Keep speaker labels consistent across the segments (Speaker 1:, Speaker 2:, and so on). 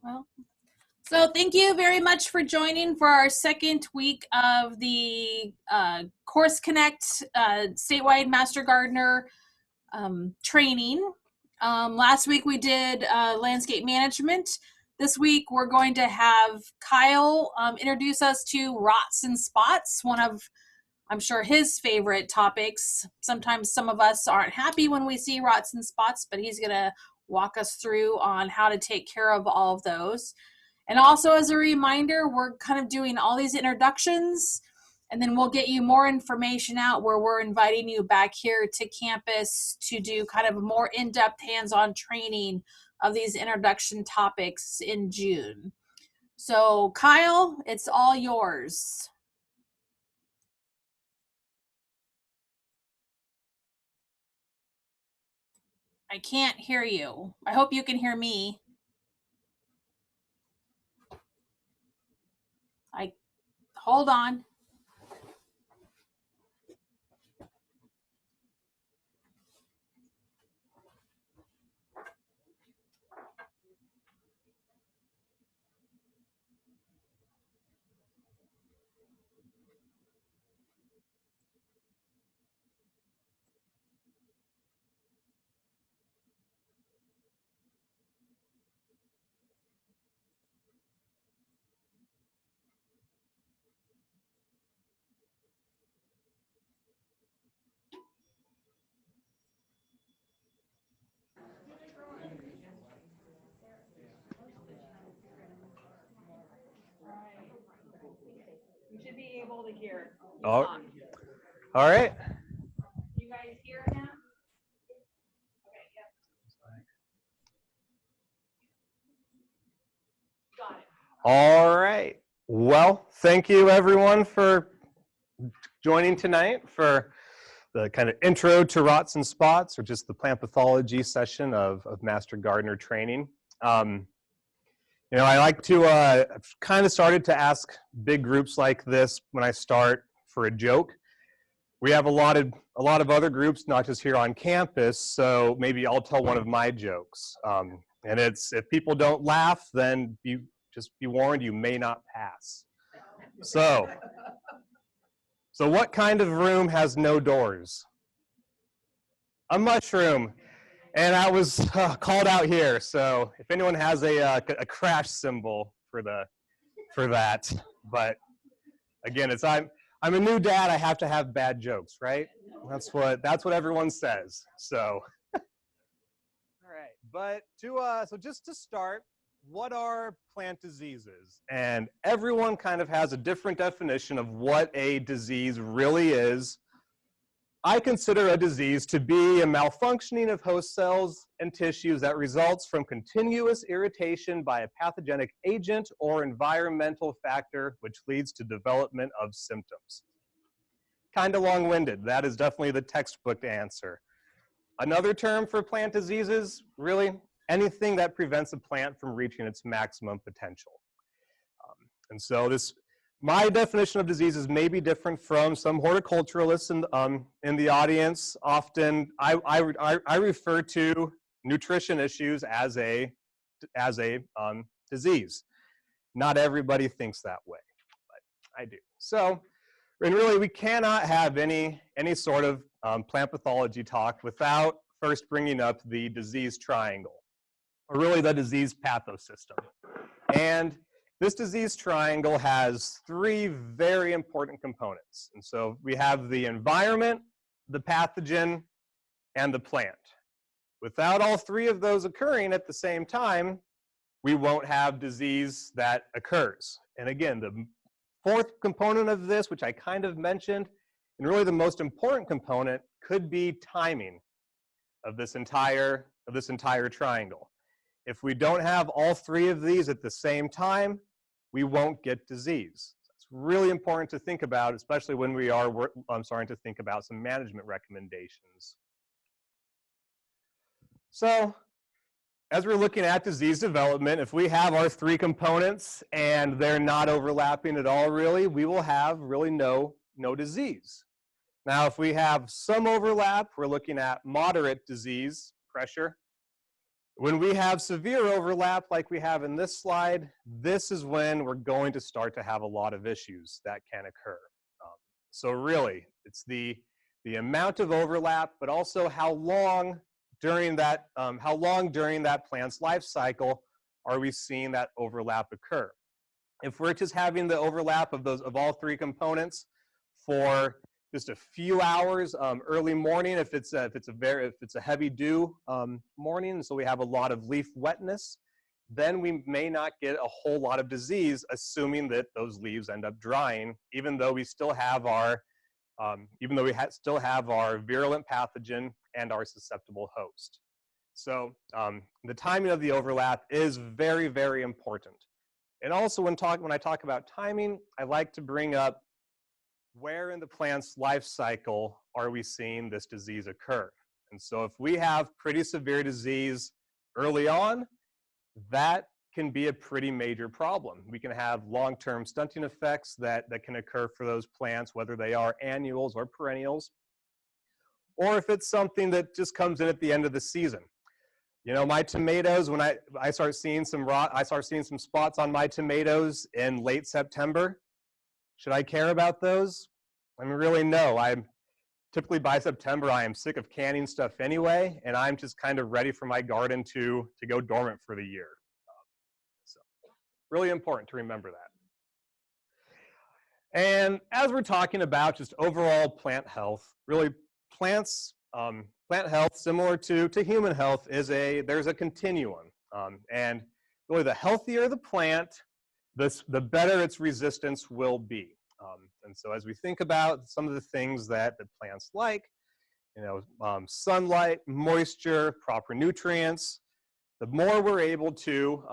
Speaker 1: Well, so thank you very much for joining for our second week of the CourseConnect statewide Master Gardener training. Last week we did landscape management. This week we're going to have Kyle introduce us to rots and spots, one of, I'm sure, his favorite topics. Sometimes some of us aren't happy when we see rots and spots, but he's going to walk us through on how to take care of all of those. And also, as a reminder, we're kind of doing all these introductions, and then we'll get you more information out where we're inviting you back here to campus to do kind of a more in-depth hands-on training of these introduction topics in June. So Kyle, it's all yours. I can't hear you. I hope you can hear me. Hold on. You should be able to hear.
Speaker 2: Oh. All right.
Speaker 1: You guys hear him? Okay, yep. Got it.
Speaker 2: All right. Well, thank you everyone for joining tonight for the kind of intro to rots and spots, or just the plant pathology session of Master Gardener training. You know, I like to I've kind of started to ask big groups like this when I start for a joke. We have a lot of other groups, not just here on campus, so maybe I'll tell one of my jokes. And it's, if people don't laugh, then you just be warned, you may not pass. So what kind of room has no doors? A mushroom. And I was called out here, so if anyone has a crash symbol for that, but again, it's I'm a new dad. I have to have bad jokes, right? That's what everyone says. So, all right. But so just to start, what are plant diseases? And everyone kind of has a different definition of what a disease really is. I consider a disease to be a malfunctioning of host cells and tissues that results from continuous irritation by a pathogenic agent or environmental factor, which leads to development of symptoms. Kind of long-winded. That is definitely the textbook answer. Another term for plant diseases, really anything that prevents a plant from reaching its maximum potential. And so my definition of diseases may be different from some horticulturalists in the audience. Often, I refer to nutrition issues as a disease. Not everybody thinks that way, but I do. So, and really, we cannot have any sort of plant pathology talk without first bringing up the disease triangle, or really the disease pathosystem. And this disease triangle has three very important components. And so we have the environment, the pathogen, and the plant. Without all three of those occurring at the same time, we won't have disease that occurs. And again, the fourth component of this, which I kind of mentioned, and really the most important component, could be timing of this entire triangle. If we don't have all three of these at the same time, we won't get disease. It's really important to think about, especially when we are starting to think about some management recommendations. So, as we're looking at disease development, if we have our three components and they're not overlapping at all, really, we will have really no disease. Now, if we have some overlap, we're looking at moderate disease pressure. When we have severe overlap like we have in this slide, this is when we're going to start to have a lot of issues that can occur. So really, it's the amount of overlap, but also how long during that plant's life cycle are we seeing that overlap occur. If we're just having the overlap of all three components for just a few hours early morning, if it's a heavy dew morning, so we have a lot of leaf wetness, then we may not get a whole lot of disease, assuming that those leaves end up drying, even though we still have our still have our virulent pathogen and our susceptible host. So the timing of the overlap is very, very important. And also when I talk about timing, I like to bring up where in the plant's life cycle are we seeing this disease occur. And so if we have pretty severe disease early on, that can be a pretty major problem. We can have long-term stunting effects that can occur for those plants, whether they are annuals or perennials, or if it's something that just comes in at the end of the season. You know, my tomatoes, when I start seeing some spots on my tomatoes in late September. Should I care about those? I mean, really, no. I'm typically by September, I am sick of canning stuff anyway, and I'm just kind of ready for my garden to go dormant for the year. So, really important to remember that. And as we're talking about just overall plant health, really plant health, similar to human health, there's a continuum. And really, the healthier the plant, the better its resistance will be. And so as we think about some of the things that plants like, you know, sunlight, moisture, proper nutrients, the more we're able to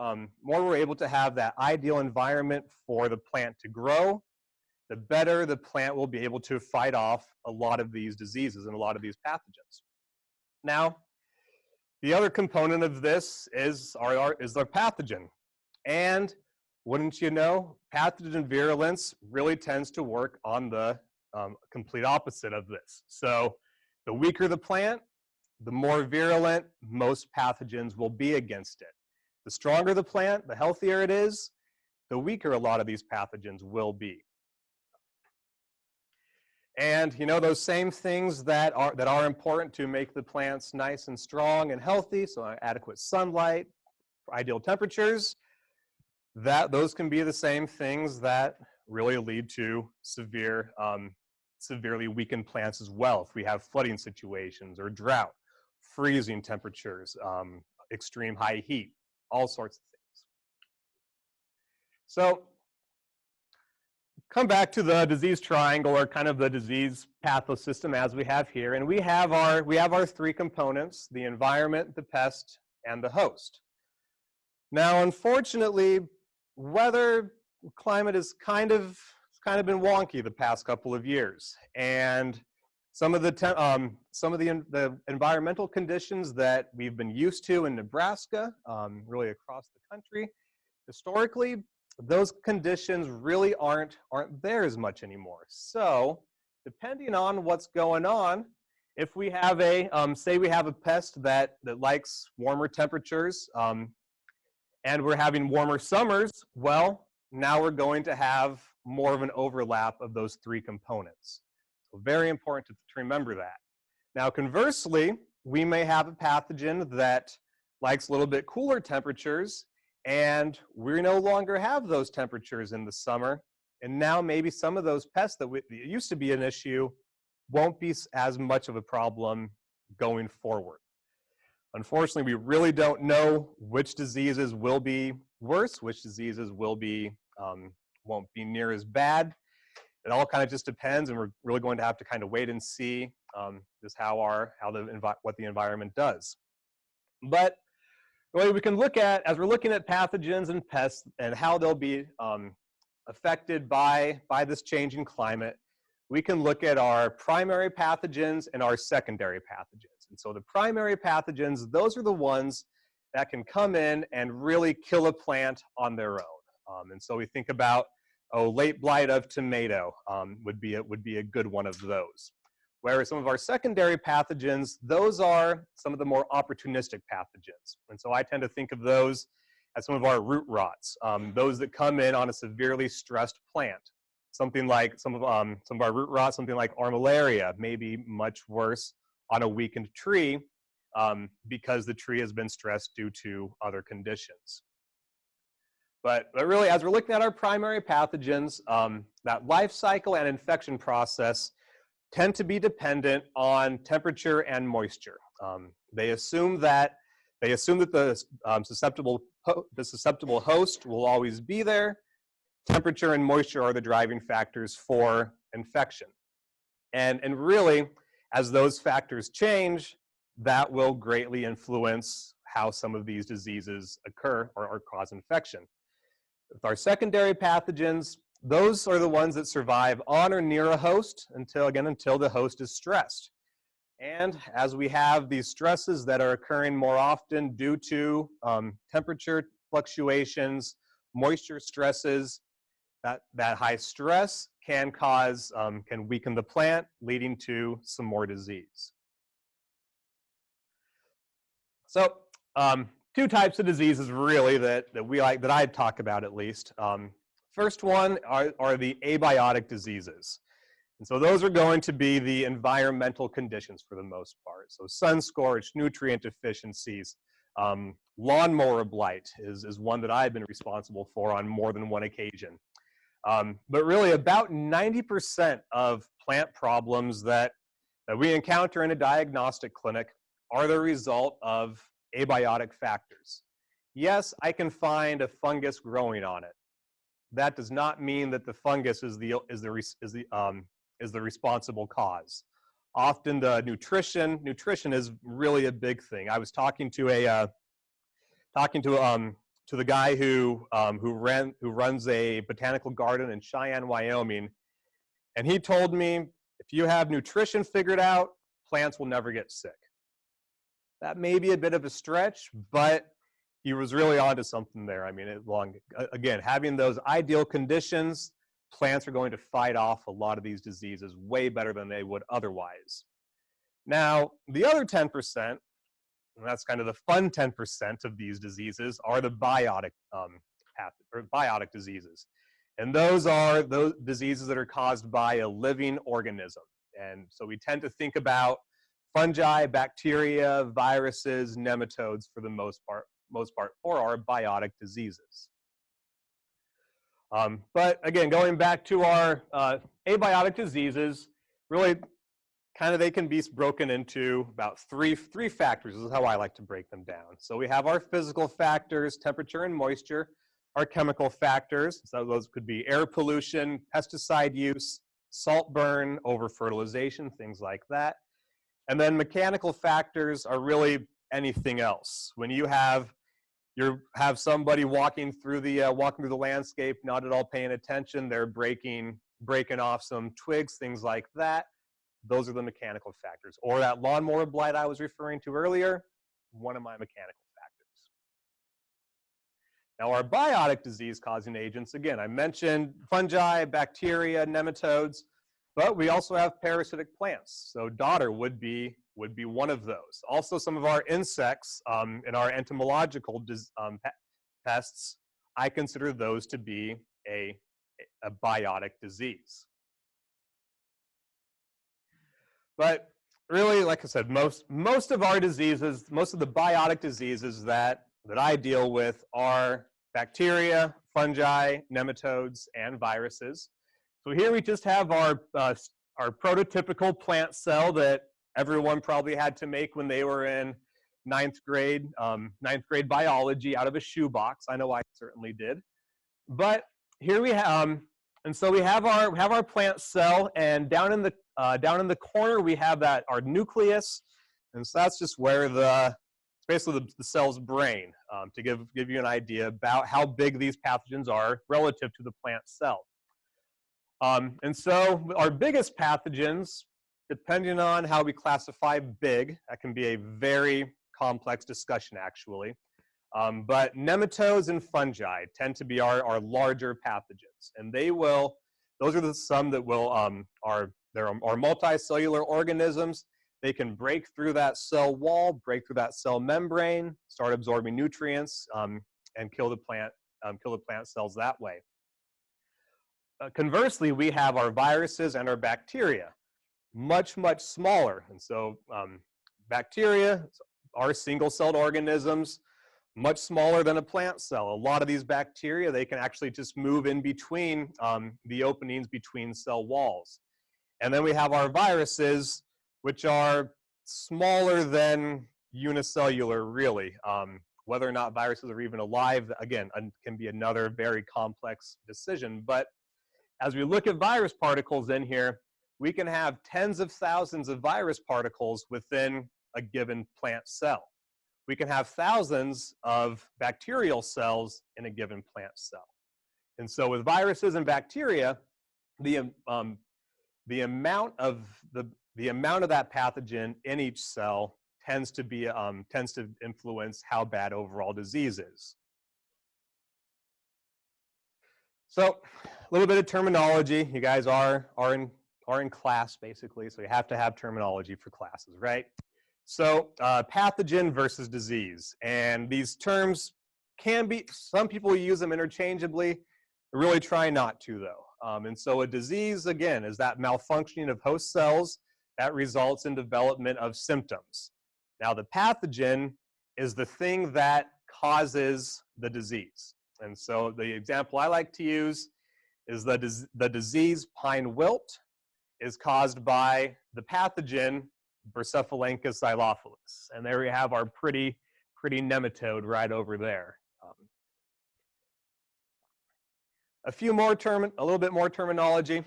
Speaker 2: have that ideal environment for the plant to grow, the better the plant will be able to fight off a lot of these diseases and a lot of these pathogens. Now, the other component of this is the pathogen. And wouldn't you know, pathogen virulence really tends to work on the complete opposite of this. So the weaker the plant, the more virulent most pathogens will be against it. The stronger the plant, the healthier it is, the weaker a lot of these pathogens will be. And you know, those same things that are important to make the plants nice and strong and healthy, so adequate sunlight, ideal temperatures, those can be the same things that really lead to severely weakened plants as well. If we have flooding situations or drought, freezing temperatures, extreme high heat, all sorts of things. So come back to the disease triangle, or kind of the disease pathosystem as we have here, and we have our three components: the environment, the pest, and the host. Now, unfortunately, climate has kind of been wonky the past couple of years, and some of the environmental conditions that we've been used to in Nebraska, really across the country, historically, those conditions really aren't there as much anymore. So, depending on what's going on, if we have say we have a pest that likes warmer temperatures, and we're having warmer summers, well, now we're going to have more of an overlap of those three components. So very important to remember that. Now, conversely, we may have a pathogen that likes a little bit cooler temperatures, and we no longer have those temperatures in the summer, and now maybe some of those pests that used to be an issue won't be as much of a problem going forward. Unfortunately, we really don't know which diseases will be worse, which diseases won't be near as bad. It all kind of just depends, and we're really going to have to kind of wait and see just what the environment does. But really, we can look at, as we're looking at pathogens and pests and how they'll be affected by this changing climate, we can look at our primary pathogens and our secondary pathogens. And so the primary pathogens, those are the ones that can come in and really kill a plant on their own. And so we think about, late blight of tomato would be a good one of those. Whereas some of our secondary pathogens, those are some of the more opportunistic pathogens. And so I tend to think of those as some of our root rots, those that come in on a severely stressed plant. Something like some of our root rots, something like armillaria, may be much worse on a weakened tree because the tree has been stressed due to other conditions. But really, as we're looking at our primary pathogens, that life cycle and infection process tend to be dependent on temperature and moisture. They assume that the susceptible host will always be there. Temperature and moisture are the driving factors for infection. And really, as those factors change, that will greatly influence how some of these diseases occur or cause infection. With our secondary pathogens, those are the ones that survive on or near a host until the host is stressed. And as we have these stresses that are occurring more often due to temperature fluctuations, moisture stresses, that high stress can weaken the plant, leading to some more disease. So two types of diseases really that I talk about at least. First one are the abiotic diseases. And so those are going to be the environmental conditions for the most part. So sun scorch, nutrient deficiencies, lawnmower blight is one that I've been responsible for on more than one occasion. But really about 90% of plant problems that we encounter in a diagnostic clinic are the result of abiotic factors. Yes, I can find a fungus growing on it. That does not mean that the fungus is the responsible cause. Often the nutrition is really a big thing. I was talking to the guy who runs a botanical garden in Cheyenne, Wyoming, and he told me if you have nutrition figured out, plants will never get sick. That may be a bit of a stretch, but he was really onto something there. I mean, again, having those ideal conditions, plants are going to fight off a lot of these diseases way better than they would otherwise. Now, the other 10%, and that's kind of the fun 10% of these diseases, are the biotic diseases. And those are those diseases that are caused by a living organism. And so we tend to think about fungi, bacteria, viruses, nematodes for the most part for our biotic diseases. But again, going back to our abiotic diseases, really they can be broken into about three factors. This is how I like to break them down. So we have our physical factors, temperature and moisture, our chemical factors. So those could be air pollution, pesticide use, salt burn, over-fertilization, things like that. And then mechanical factors are really anything else. When you have somebody walking through the landscape, not at all paying attention, they're breaking off some twigs, things like that. Those are the mechanical factors. Or that lawnmower blight I was referring to earlier, one of my mechanical factors. Now our biotic disease-causing agents, again, I mentioned fungi, bacteria, nematodes, but we also have parasitic plants. So dodder would be one of those. Also some of our insects in our entomological pests, I consider those to be a biotic disease. But really, like I said, most of our diseases, most of the biotic diseases that I deal with are bacteria, fungi, nematodes, and viruses. So here we just have our prototypical plant cell that everyone probably had to make when they were in ninth grade biology out of a shoebox. I know I certainly did. But here we have, and so we have our plant cell, and down in the corner we have our nucleus, and so that's just where it's basically the cell's brain, to give you an idea about how big these pathogens are relative to the plant cell. And so our biggest pathogens, depending on how we classify big, that can be a very complex discussion actually. But nematodes and fungi tend to be our larger pathogens, and those are some that are there are multicellular organisms. They can break through that cell wall, break through that cell membrane, start absorbing nutrients, and kill the plant cells that way. Conversely, we have our viruses and our bacteria, much, much smaller. And so bacteria are single-celled organisms, much smaller than a plant cell. A lot of these bacteria, they can actually just move in between the openings between cell walls. And then we have our viruses, which are smaller than unicellular, really. Whether or not viruses are even alive, again, can be another very complex decision. But as we look at virus particles in here, we can have tens of thousands of virus particles within a given plant cell. We can have thousands of bacterial cells in a given plant cell. And so with viruses and bacteria, the amount of that pathogen in each cell tends to influence how bad overall disease is. So a little bit of terminology. You guys are in class, basically, so you have to have terminology for classes, right? So pathogen versus disease. And these terms can be, some people use them interchangeably. Really try not to, though. And so a disease, again, is that malfunctioning of host cells that results in development of symptoms. Now, the pathogen is the thing that causes the disease. And so the example I like to use is the disease pine wilt is caused by the pathogen Burcephalanchus xylophilus. And there we have our pretty nematode right over there. A little bit more terminology.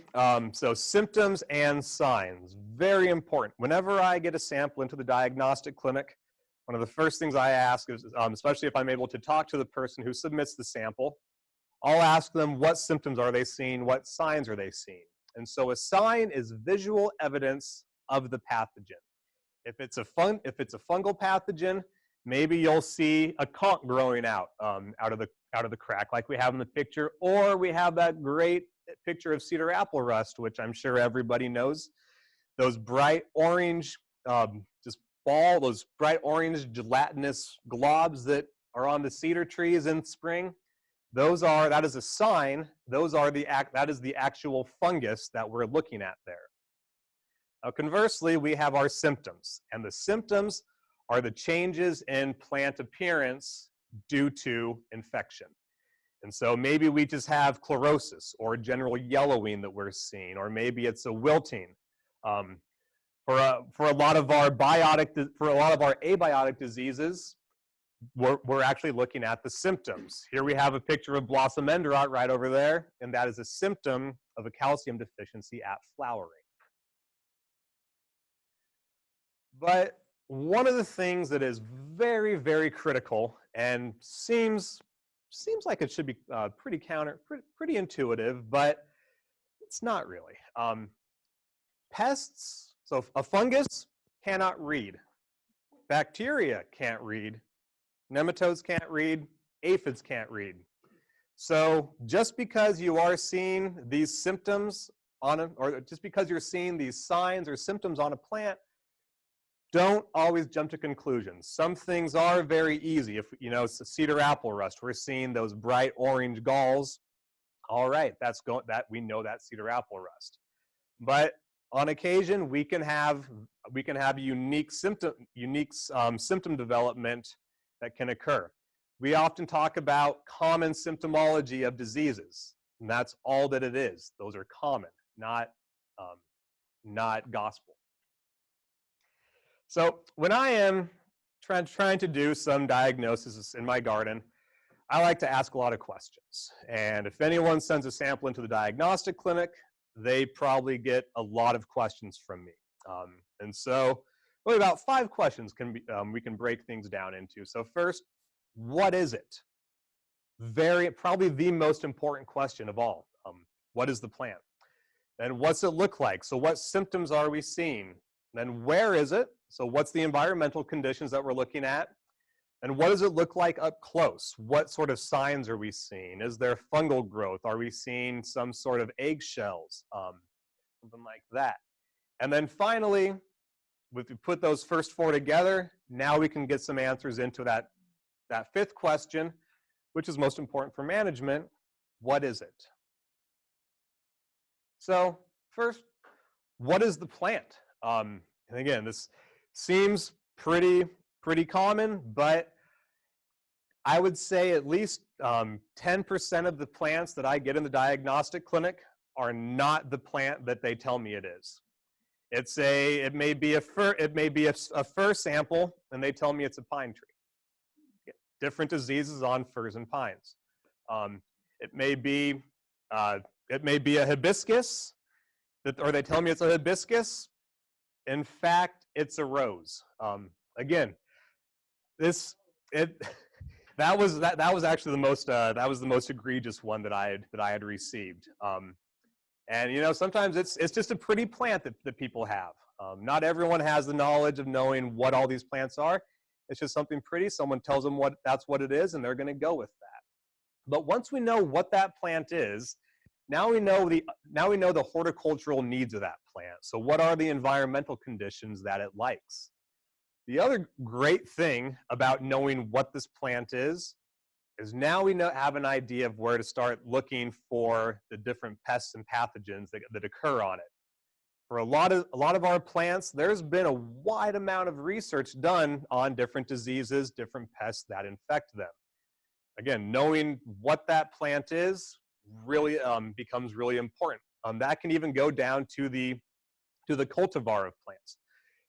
Speaker 2: So symptoms and signs, very important. Whenever I get a sample into the diagnostic clinic, one of the first things I ask is, especially if I'm able to talk to the person who submits the sample, I'll ask them what symptoms are they seeing, what signs are they seeing. And so a sign is visual evidence of the pathogen. If it's a fungal pathogen, maybe you'll see a conch growing out out of the crack like we have in the picture, or we have that great picture of cedar apple rust, which I'm sure everybody knows. Those bright orange, those bright orange gelatinous globs that are on the cedar trees in spring, that is a sign. That is the actual fungus that we're looking at there. Now, conversely, we have our symptoms, and the symptoms are the changes in plant appearance due to infection. And so maybe we just have chlorosis or general yellowing that we're seeing, or maybe it's a wilting. For a lot of our abiotic diseases, we're actually looking at the symptoms. Here we have a picture of blossom end rot right over there, and that is a symptom of a calcium deficiency at flowering. But one of the things that is very, very critical and seems like it should be pretty intuitive, but it's not really. Pests, so a fungus cannot read. Bacteria can't read. Nematodes can't read. Aphids can't read. So just because you are seeing these symptoms or just because you're seeing these signs or symptoms on a plant, don't always jump to conclusions. Some things are very easy. If it's a cedar apple rust, we're seeing those bright orange galls. All right, we know that's cedar apple rust. But on occasion, we can have unique symptom development that can occur. We often talk about common symptomology of diseases, and that's all that it is. Those are common, not gospel. So when I am trying to do some diagnosis in my garden, I like to ask a lot of questions. And if anyone sends a sample into the diagnostic clinic, they probably get a lot of questions from me. And so really about 5 questions we can break things down into. So first, what is it? Probably the most important question of all. What is the plant? Then what's it look like? So what symptoms are we seeing? Then where is it? So what's the environmental conditions that we're looking at? And what does it look like up close? What sort of signs are we seeing? Is there fungal growth? Are we seeing some sort of eggshells? Something like that. And then finally, if we put those first four together, now we can get some answers into that fifth question, which is most important for management. What is it? So first, what is the plant? And again, this seems pretty common, but I would say at least 10% of the plants that I get in the diagnostic clinic are not the plant that they tell me it is. It may be a fir sample, and they tell me it's a pine tree. Different diseases on firs and pines. It may be a hibiscus, or they tell me it's a hibiscus. In fact, it's a rose. Again, that was actually the most egregious one that I had received. And you know, sometimes it's just a pretty plant that people have. Not everyone has the knowledge of knowing what all these plants are. It's just something pretty. Someone tells them that's what it is, and they're going to go with that. But once we know what that plant is, now we know the horticultural needs of that plant. So what are the environmental conditions that it likes? The other great thing about knowing what this plant is now we have an idea of where to start looking for the different pests and pathogens that occur on it. For a lot of our plants, there's been a wide amount of research done on different diseases, different pests that infect them. Again, knowing what that plant is really becomes really important. That can even go down to the cultivar of plants.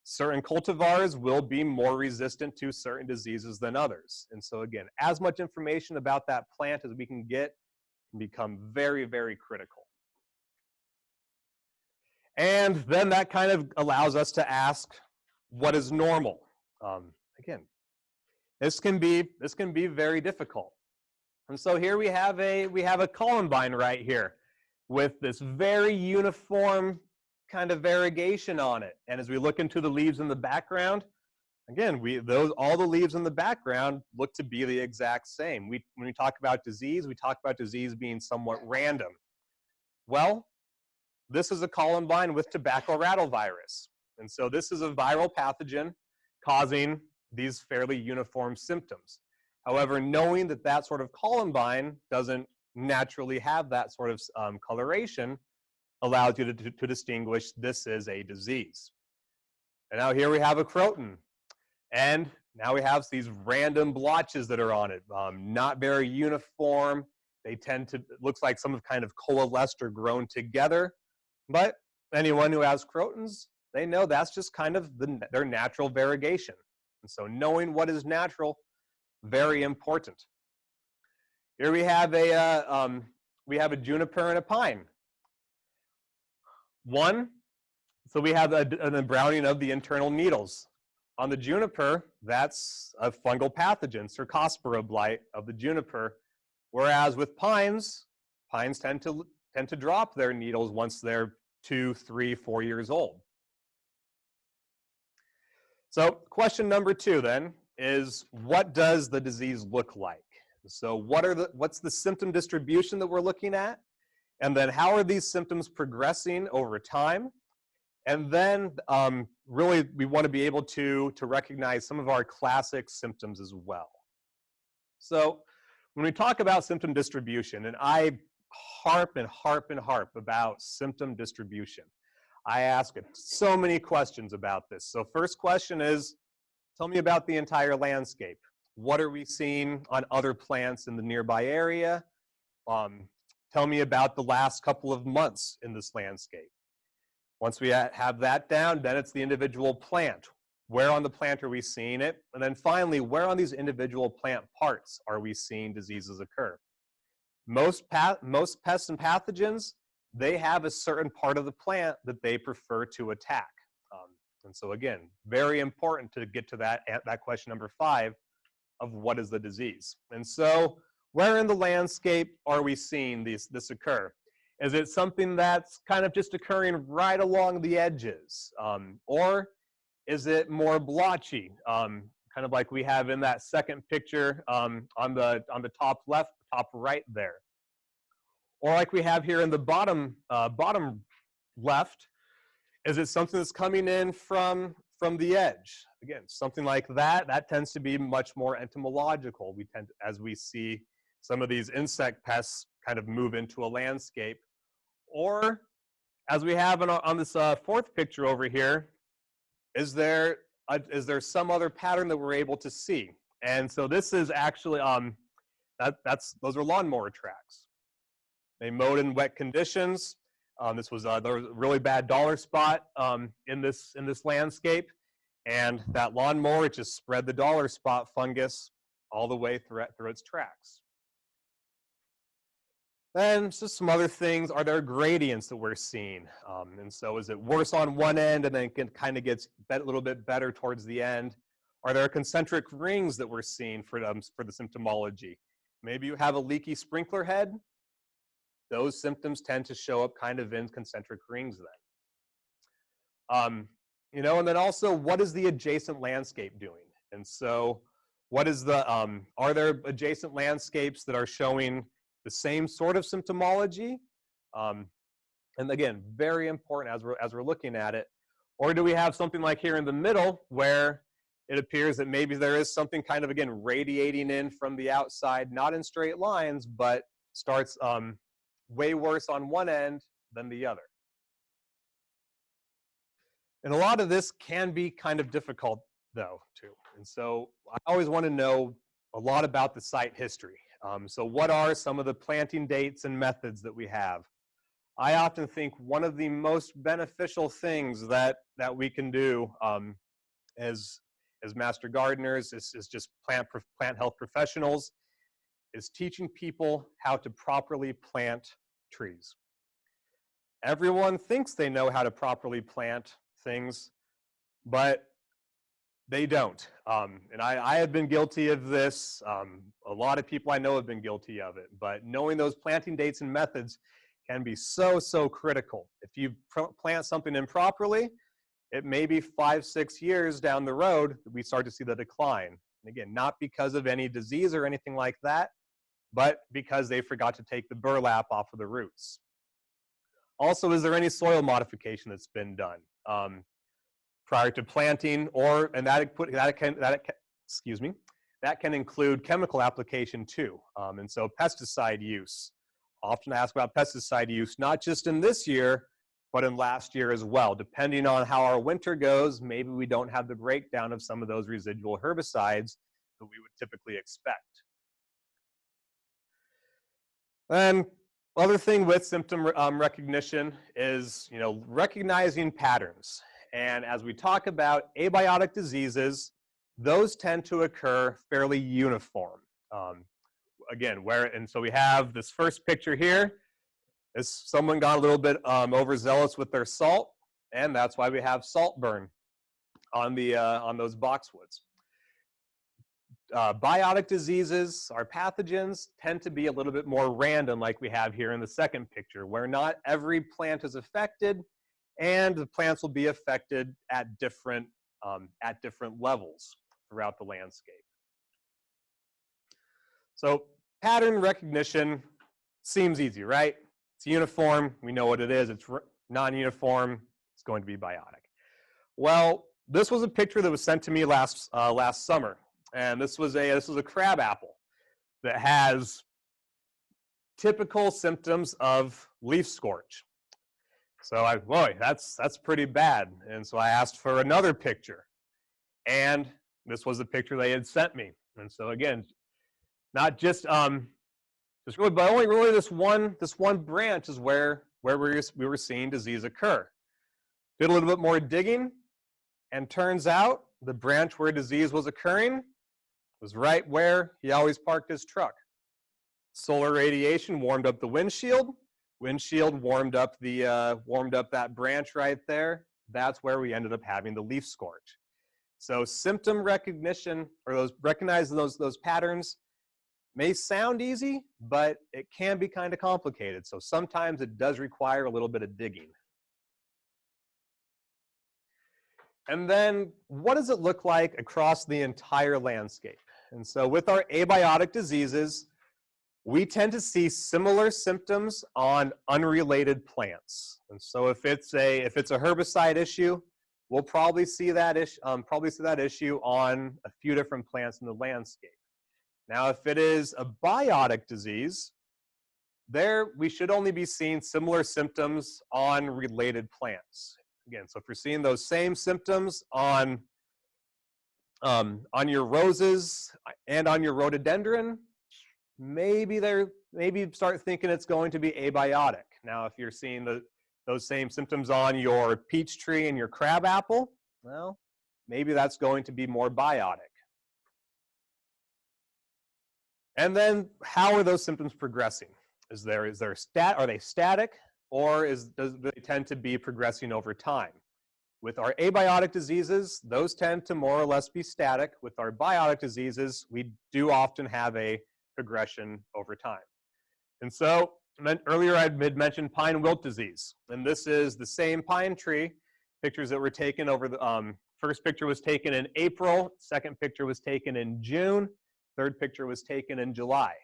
Speaker 2: Certain cultivars will be more resistant to certain diseases than others. And so again, as much information about that plant as we can get can become very, very critical. And then that kind of allows us to ask, what is normal? Again, this can be very difficult. And so here we have a columbine right here with this very uniform kind of variegation on it. And as we look into the leaves in the background, again, all the leaves in the background look to be the exact same. When we talk about disease, we talk about disease being somewhat random. Well, this is a columbine with tobacco rattle virus. And so this is a viral pathogen causing these fairly uniform symptoms. However, knowing that sort of columbine doesn't naturally have that sort of coloration allows you to distinguish this is a disease. And now here we have a croton. And now we have these random blotches that are on it, not very uniform. They tend to, it looks like some have kind of coalesced or grown together. But anyone who has crotons, they know that's just kind of their natural variegation. And so knowing what is natural, very important. Here we have a juniper and a pine. So we have a browning of the internal needles. On the juniper, that's a fungal pathogen, Cercospora blight of the juniper. Whereas with pines tend to drop their needles once they're 2, 3, 4 years old. So question number 2 then is, what does the disease look like? So what's the symptom distribution that we're looking at? And then how are these symptoms progressing over time? And then really we want to be able to recognize some of our classic symptoms as well. So when we talk about symptom distribution, and I harp about symptom distribution, I ask so many questions about this. So first question is, tell me about the entire landscape. What are we seeing on other plants in the nearby area? Tell me about the last couple of months in this landscape. Once we have that down, then it's the individual plant. Where on the plant are we seeing it? And then finally, where on these individual plant parts are we seeing diseases occur? Most pests and pathogens, they have a certain part of the plant that they prefer to attack. And so again, very important to get to that question number 5 of what is the disease. And so where in the landscape are we seeing this occur? Is it something that's kind of just occurring right along the edges? Or is it more blotchy, kind of like we have in that second picture on the top left, top right there? Or like we have here in the bottom left, Is it something that's coming in from the edge? Again, something like that, that tends to be much more entomological. We tend, as we see some of these insect pests kind of move into a landscape. Or, as we have on this fourth picture over here, is there some other pattern that we're able to see? And so this is actually, those are lawnmower tracks. They mowed in wet conditions. There was a really bad dollar spot in this landscape, and that lawnmower, it just spread the dollar spot fungus all the way through its tracks. Then just some other things. Are there gradients that we're seeing? And so is it worse on one end and then it kind of gets a little bit better towards the end? Are there concentric rings that we're seeing for the symptomology? Maybe you have a leaky sprinkler head. Those symptoms tend to show up kind of in concentric rings then. You know, and then also, what is the adjacent landscape doing? And so what is are there adjacent landscapes that are showing the same sort of symptomology? And again, very important as we're looking at it. Or do we have something like here in the middle where it appears that maybe there is something kind of, again, radiating in from the outside, not in straight lines, but starts way worse on one end than the other. And a lot of this can be kind of difficult, though, too. And so I always want to know a lot about the site history. So what are some of the planting dates and methods that we have? I often think one of the most beneficial things that we can do as master gardeners, is just plant health professionals, is teaching people how to properly plant trees. Everyone thinks they know how to properly plant things, but they don't. And I have been guilty of this. A lot of people I know have been guilty of it. But knowing those planting dates and methods can be so, so critical. If you plant something improperly, it may be 5-6 years down the road that we start to see the decline. And again, not because of any disease or anything like that, but because they forgot to take the burlap off of the roots. Also, is there any soil modification that's been done prior to planting, and that can include chemical application too. And so pesticide use. Often asked about pesticide use, not just in this year, but in last year as well. Depending on how our winter goes, maybe we don't have the breakdown of some of those residual herbicides that we would typically expect. And other thing with symptom recognition is, you know, recognizing patterns. And as we talk about abiotic diseases, those tend to occur fairly uniform. Again, and so we have this first picture here. Is someone got a little bit overzealous with their salt, and that's why we have salt burn on those boxwoods. Biotic diseases, our pathogens, tend to be a little bit more random, like we have here in the second picture, where not every plant is affected, and the plants will be affected at different levels throughout the landscape. So pattern recognition seems easy, right? It's uniform, we know what it is. It's non-uniform, it's going to be biotic. Well, this was a picture that was sent to me last summer, and this was a crab apple that has typical symptoms of leaf scorch. So boy, that's pretty bad. And so I asked for another picture, and this was the picture they had sent me. And so again, not just really, but only really this one branch is where we were seeing disease occur. Did a little bit more digging, and turns out the branch where disease was occurring was right where he always parked his truck. Solar radiation warmed up the windshield. Windshield warmed up that branch right there. That's where we ended up having the leaf scorch. So symptom recognition, or recognizing those patterns, may sound easy, but it can be kind of complicated. So sometimes it does require a little bit of digging. And then what does it look like across the entire landscape? And so with our abiotic diseases, we tend to see similar symptoms on unrelated plants. And so if it's a herbicide issue, we'll probably see that issue on a few different plants in the landscape. Now, if it is a biotic disease, there we should only be seeing similar symptoms on related plants. Again, so if you're seeing those same symptoms on your roses and on your rhododendron, maybe start thinking it's going to be abiotic. Now, if you're seeing those same symptoms on your peach tree and your crabapple, well, maybe that's going to be more biotic. And then, how are those symptoms progressing? Are they static, or do they tend to be progressing over time? With our abiotic diseases, those tend to more or less be static. With our biotic diseases, we do often have a progression over time. And so, earlier I had mentioned pine wilt disease, and this is the same pine tree. Pictures that were taken over the first picture was taken in April, second picture was taken in June, third picture was taken in July.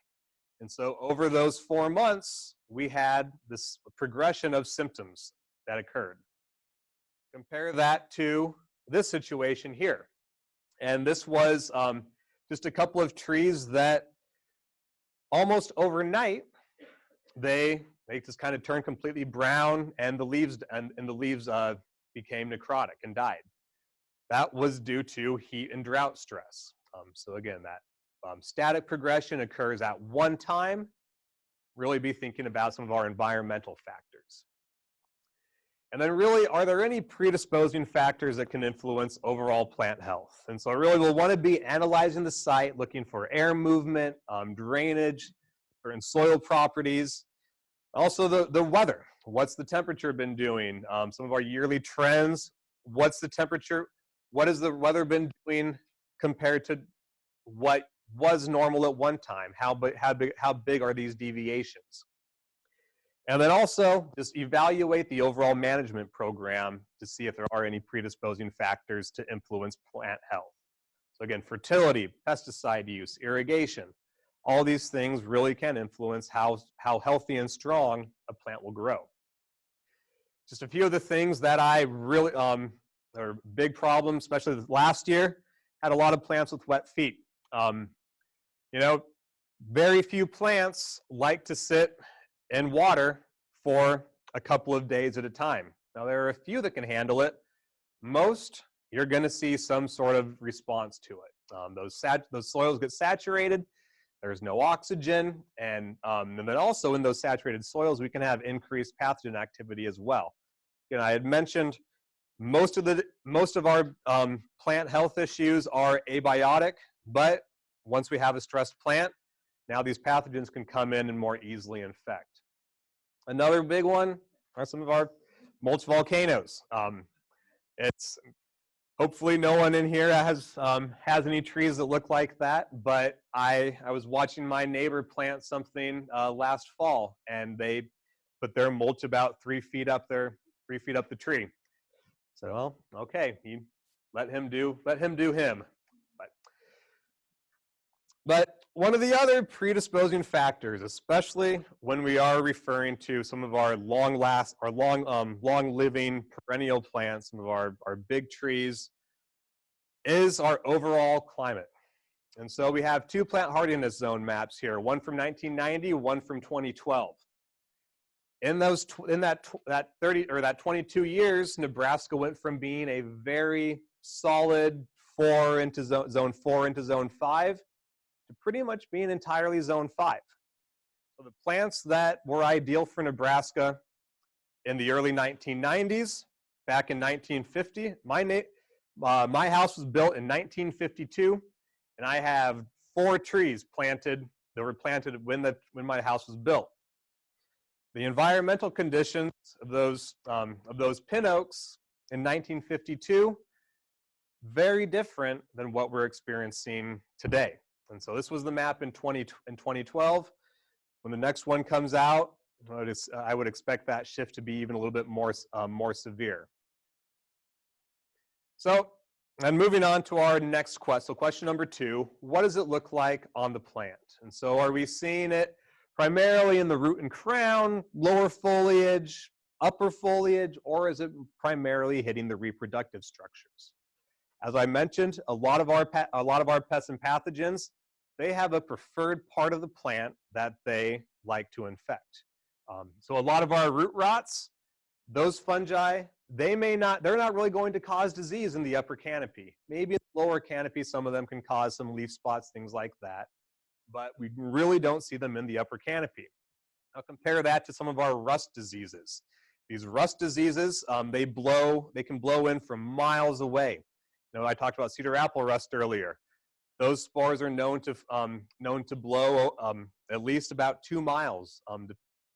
Speaker 2: And so over those 4 months, we had this progression of symptoms that occurred. Compare that to this situation here. And this was just a couple of trees that almost overnight, they just kind of turned completely brown, and the leaves became necrotic and died. That was due to heat and drought stress. So again, that static progression occurs at one time. Really be thinking about some of our environmental factors. And then really, are there any predisposing factors that can influence overall plant health? And so really we'll want to be analyzing the site, looking for air movement, drainage, and soil properties. Also the weather. What's the temperature been doing? Some of our yearly trends. What's the temperature? What has the weather been doing compared to what was normal at one time? How big are these deviations? And then also just evaluate the overall management program to see if there are any predisposing factors to influence plant health. So again, fertility, pesticide use, irrigation, all these things really can influence how healthy and strong a plant will grow. Just a few of the things that I really, are big problems, especially last year, had a lot of plants with wet feet. Very few plants like to sit in water for a couple of days at a time. Now, there are a few that can handle it. Most, you're going to see some sort of response to it. Those soils get saturated. There's no oxygen, and then also in those saturated soils, we can have increased pathogen activity as well. Again, I had mentioned most of our plant health issues are abiotic, but once we have a stressed plant, now these pathogens can come in and more easily infect. Another big one are some of our mulch volcanoes. It's hopefully no one in here has any trees that look like that, but I was watching my neighbor plant something last fall, and they put their mulch about 3 feet up the tree. So, well, okay, let him do him. But one of the other predisposing factors, especially when we are referring to some of our long-living perennial plants, some of our big trees, is our overall climate. And so we have 2 plant hardiness zone maps here, one from 1990, one from 2012. In that 22 years, Nebraska went from being a very solid zone 4 into zone 5 to pretty much being entirely zone 5. So the plants that were ideal for Nebraska in the early 1990s, back in 1950, my house was built in 1952, and I have 4 trees that were planted when my house was built. The environmental conditions of those pin oaks in 1952, very different than what we're experiencing today. And so this was the map in 2012. When the next one comes out, I would expect that shift to be even a little bit more severe. So, and moving on to our next question. So question number 2, what does it look like on the plant? And so are we seeing it primarily in the root and crown, lower foliage, upper foliage, or is it primarily hitting the reproductive structures? As I mentioned, a lot of our pests and pathogens, they have a preferred part of the plant that they like to infect. So a lot of our root rots, those fungi, they're not really going to cause disease in the upper canopy. Maybe in the lower canopy, some of them can cause some leaf spots, things like that, but we really don't see them in the upper canopy. Now compare that to some of our rust diseases. These rust diseases, they can blow in from miles away. You know, I talked about cedar apple rust earlier. Those spores are known to blow at least about 2 miles,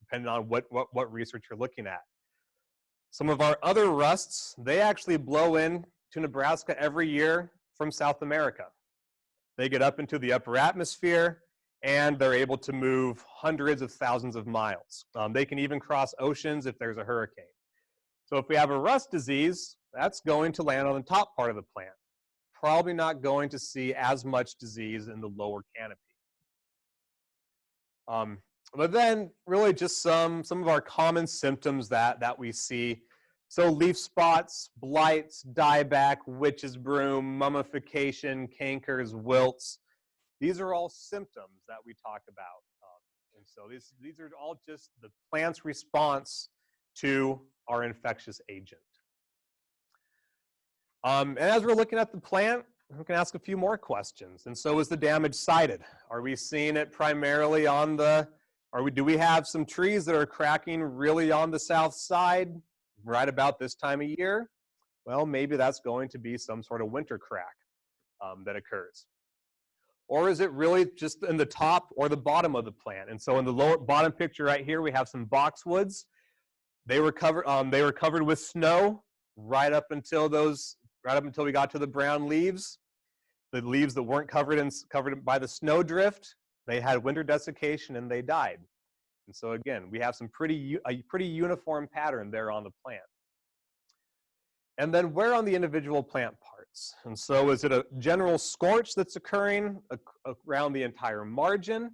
Speaker 2: depending on what research you're looking at. Some of our other rusts, they actually blow in to Nebraska every year from South America. They get up into the upper atmosphere, and they're able to move hundreds of thousands of miles. They can even cross oceans if there's a hurricane. So if we have a rust disease, that's going to land on the top part of the plant. Probably not going to see as much disease in the lower canopy. But then really just some of our common symptoms that we see. So leaf spots, blights, dieback, witch's broom, mummification, cankers, wilts. These are all symptoms that we talk about. And so these are all just the plant's response to our infectious agent. And as we're looking at the plant, we can ask a few more questions. And so is the damage sited? Are we seeing it primarily on do we have some trees that are cracking really on the south side right about this time of year? Well, maybe that's going to be some sort of winter crack that occurs. Or is it really just in the top or the bottom of the plant? And so in the bottom picture right here, we have some boxwoods. They were covered with snow right up until we got to the brown leaves. The leaves that weren't covered by the snow drift, they had winter desiccation and they died. And so again, we have a pretty uniform pattern there on the plant. And then where on the individual plant parts? And so is it a general scorch that's occurring around the entire margin?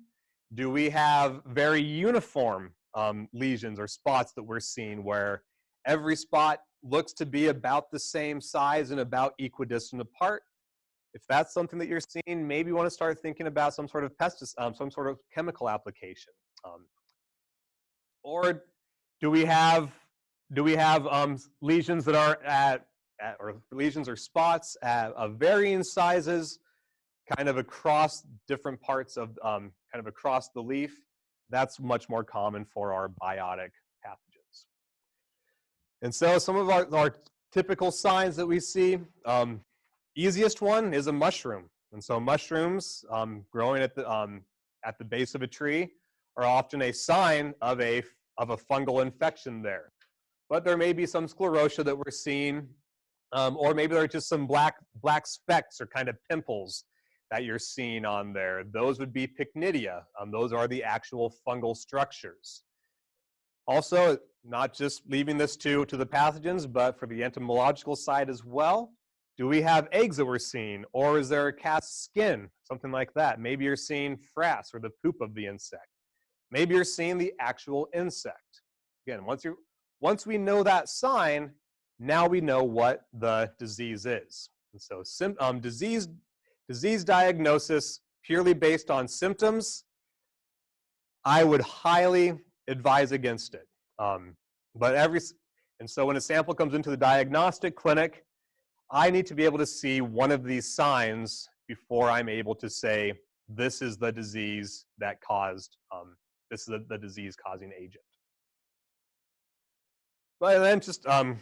Speaker 2: Do we have very uniform lesions or spots that we're seeing where every spot looks to be about the same size and about equidistant apart? If that's something that you're seeing, maybe you want to start thinking about some sort of some sort of chemical application. Or do we have lesions that are or lesions or spots of varying sizes, kind of across different parts of kind of across the leaf? That's much more common for our biotic pathogens. And so some of our typical signs that we see. Easiest one is a mushroom. And so mushrooms growing at the base of a tree are often a sign of a fungal infection there. But there may be some sclerotia that we're seeing, or maybe there are just some black specks or kind of pimples that you're seeing on there. Those would be pycnidia. Those are the actual fungal structures. Also, not just leaving this to the pathogens, but for the entomological side as well. Do we have eggs that we're seeing, or is there a cast skin, something like that? Maybe you're seeing frass or the poop of the insect. Maybe you're seeing the actual insect. Again, once we know that sign, now we know what the disease is. And so disease diagnosis purely based on symptoms, I would highly advise against it. And so when a sample comes into the diagnostic clinic, I need to be able to see one of these signs before I'm able to say, this is the disease that caused, this is the disease-causing agent. But then just kind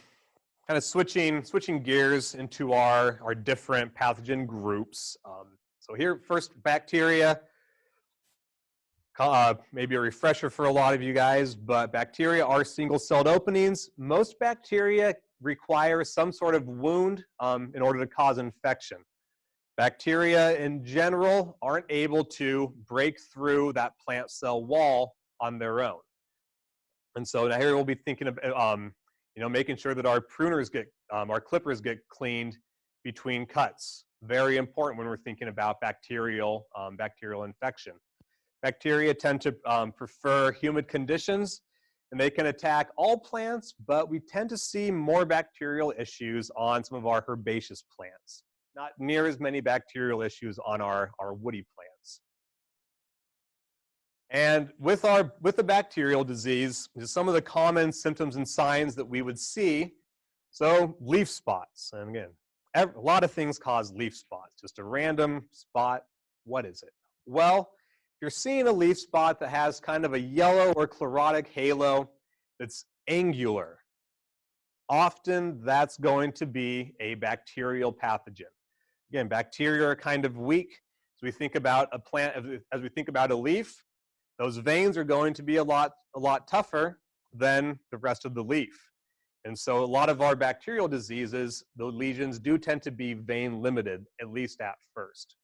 Speaker 2: of switching gears into our different pathogen groups. So here, first, bacteria. Maybe a refresher for a lot of you guys, but bacteria are single-celled openings. Most bacteria require some sort of wound in order to cause infection. Bacteria in general aren't able to break through that plant cell wall on their own. And so now here we'll be thinking of making sure that our pruners our clippers get cleaned between cuts. Very important when we're thinking about bacterial infection. Bacteria tend to prefer humid conditions, and they can attack all plants, but we tend to see more bacterial issues on some of our herbaceous plants. Not near as many bacterial issues on our woody plants. And with the bacterial disease, some of the common symptoms and signs that we would see. So leaf spots, and again, a lot of things cause leaf spots. Just a random spot, what is it? Well, if you're seeing a leaf spot that has kind of a yellow or chlorotic halo that's angular, often that's going to be a bacterial pathogen. Again, bacteria are kind of weak. As we think about a plant, as we think about a leaf, those veins are going to be a lot tougher than the rest of the leaf. And so a lot of our bacterial diseases, the lesions do tend to be vein limited, at least at first.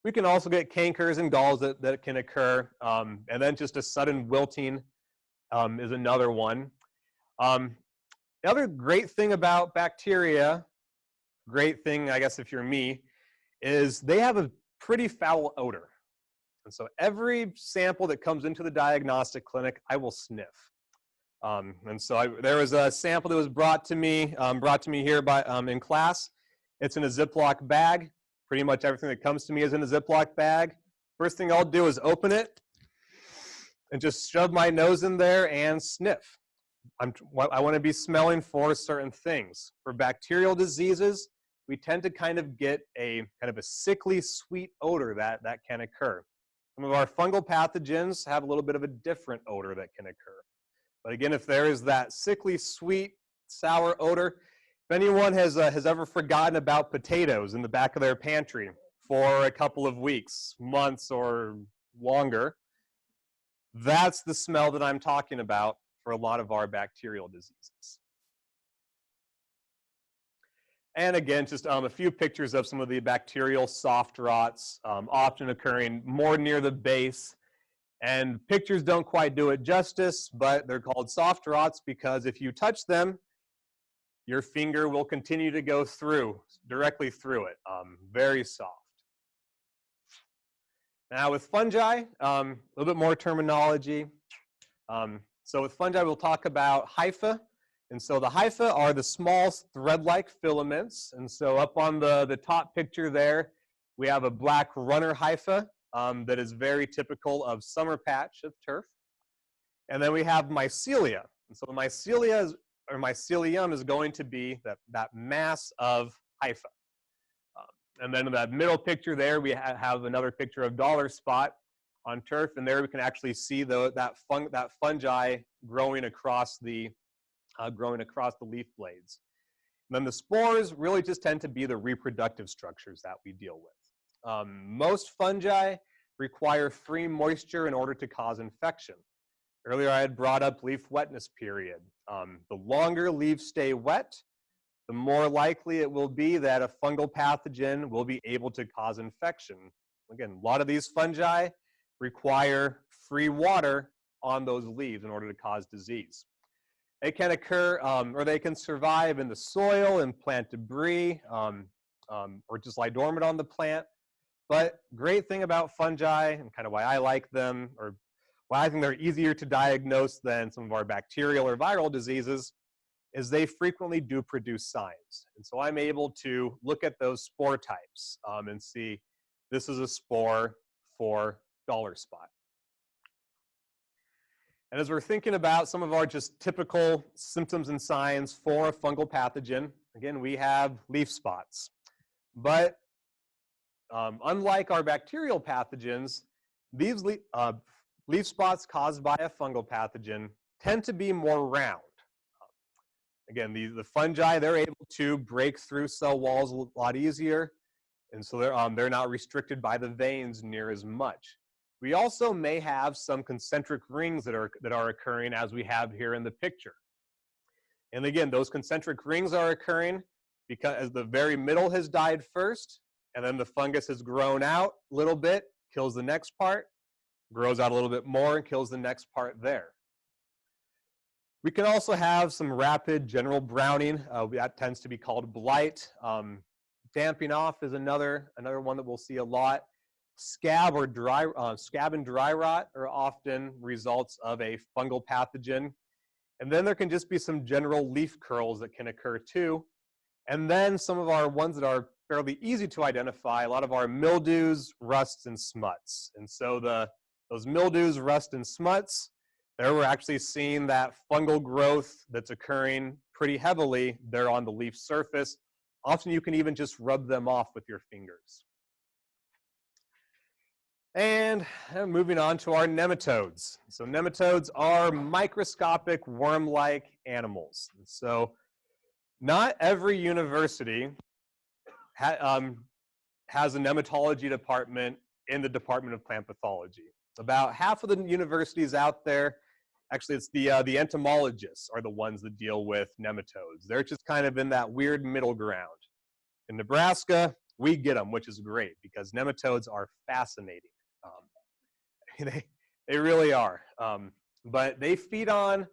Speaker 2: We can also get cankers and galls that can occur, and then just a sudden wilting is another one. The other great thing about bacteria, great thing, I guess, if you're me, is they have a pretty foul odor. And so every sample that comes into the diagnostic clinic, I will sniff. And so there was a sample that was brought to me here in class. It's in a Ziploc bag. Pretty much everything that comes to me is in a Ziploc bag. First thing I'll do is open it and just shove my nose in there and sniff. I want to be smelling for certain things. For bacterial diseases, we tend to kind of get a sickly sweet odor that can occur. Some of our fungal pathogens have a little bit of a different odor that can occur. But again, if there is that sickly sweet sour odor, if anyone has ever forgotten about potatoes in the back of their pantry for a couple of weeks, months, or longer, that's the smell that I'm talking about for a lot of our bacterial diseases. And again, just a few pictures of some of the bacterial soft rots, often occurring more near the base. And pictures don't quite do it justice, but they're called soft rots because if you touch them, your finger will continue to go directly through it. Very soft. Now with fungi, a little bit more terminology. So with fungi, we'll talk about hypha. And so the hypha are the small thread-like filaments. And so up on the top picture there, we have a black runner hypha that is very typical of summer patch of turf. And then we have mycelia. And so the mycelium is going to be that mass of hypha. And then in that middle picture there, we have another picture of dollar spot on turf. And there we can actually see that fungi growing across the leaf blades. And then the spores really just tend to be the reproductive structures that we deal with. Most fungi require free moisture in order to cause infection. Earlier I had brought up leaf wetness period. The longer leaves stay wet, the more likely it will be that a fungal pathogen will be able to cause infection. Again, a lot of these fungi require free water on those leaves in order to cause disease. They can occur, or they can survive in the soil and plant debris, or just lie dormant on the plant. But great thing about fungi, and kind of why I like them, or why I think they're easier to diagnose than some of our bacterial or viral diseases, is they frequently do produce signs. And so I'm able to look at those spore types and see this is a spore for dollar spot. And as we're thinking about some of our just typical symptoms and signs for a fungal pathogen, again, we have leaf spots. But unlike our bacterial pathogens, these leaf spots caused by a fungal pathogen tend to be more round. Again, the fungi, they're able to break through cell walls a lot easier, and so they're not restricted by the veins near as much. We also may have some concentric rings that are occurring as we have here in the picture. And again, those concentric rings are occurring because as the very middle has died first, and then the fungus has grown out a little bit, kills the next part, grows out a little bit more, and kills the next part there. We can also have some rapid general browning. That tends to be called blight. Damping off is another one that we'll see a lot. Scab and dry rot are often results of a fungal pathogen. And then there can just be some general leaf curls that can occur too. And then some of our ones that are fairly easy to identify, a lot of our mildews, rusts, and smuts. And so those mildews, rust, and smuts, there we're actually seeing that fungal growth that's occurring pretty heavily there on the leaf surface. Often you can even just rub them off with your fingers. And moving on to our nematodes. So nematodes are microscopic worm-like animals. So not every university has a nematology department in the Department of Plant Pathology. About half of the universities out there, actually it's the entomologists are the ones that deal with nematodes. They're just kind of in that weird middle ground. In Nebraska, we get them, which is great because nematodes are fascinating. They really are. But they feed on,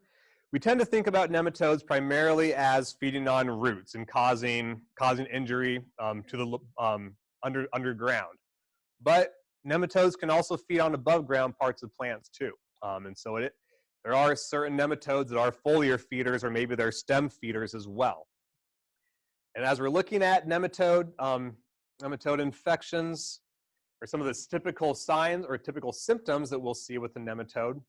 Speaker 2: we tend to think about nematodes primarily as feeding on roots and causing injury to the underground. But nematodes can also feed on above ground parts of plants too. And so there are certain nematodes that are foliar feeders or maybe they're stem feeders as well. And as we're looking at nematode infections, or some of the typical signs or typical symptoms that we'll see with the nematode,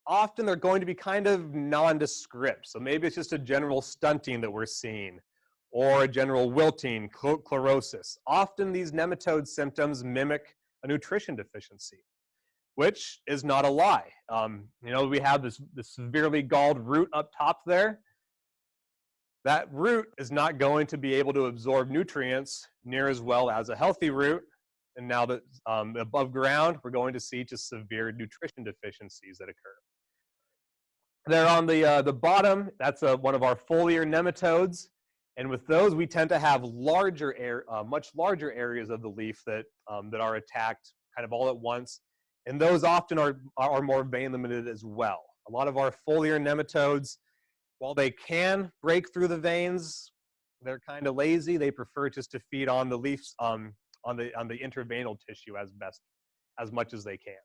Speaker 2: often they're going to be kind of nondescript. So maybe it's just a general stunting that we're seeing, or a general wilting, chlorosis. Often these nematode symptoms mimic a nutrition deficiency, which is not a lie. You know, we have this severely galled root up top there. That root is not going to be able to absorb nutrients near as well as a healthy root. And now that above ground, we're going to see just severe nutrition deficiencies that occur. There on the bottom, that's one of our foliar nematodes. And with those, we tend to have much larger areas of the leaf that are attacked kind of all at once. And those often are more vein limited as well. A lot of our foliar nematodes, while they can break through the veins, they're kind of lazy. They prefer just to feed on the leaves, on the interveinal tissue as much as they can.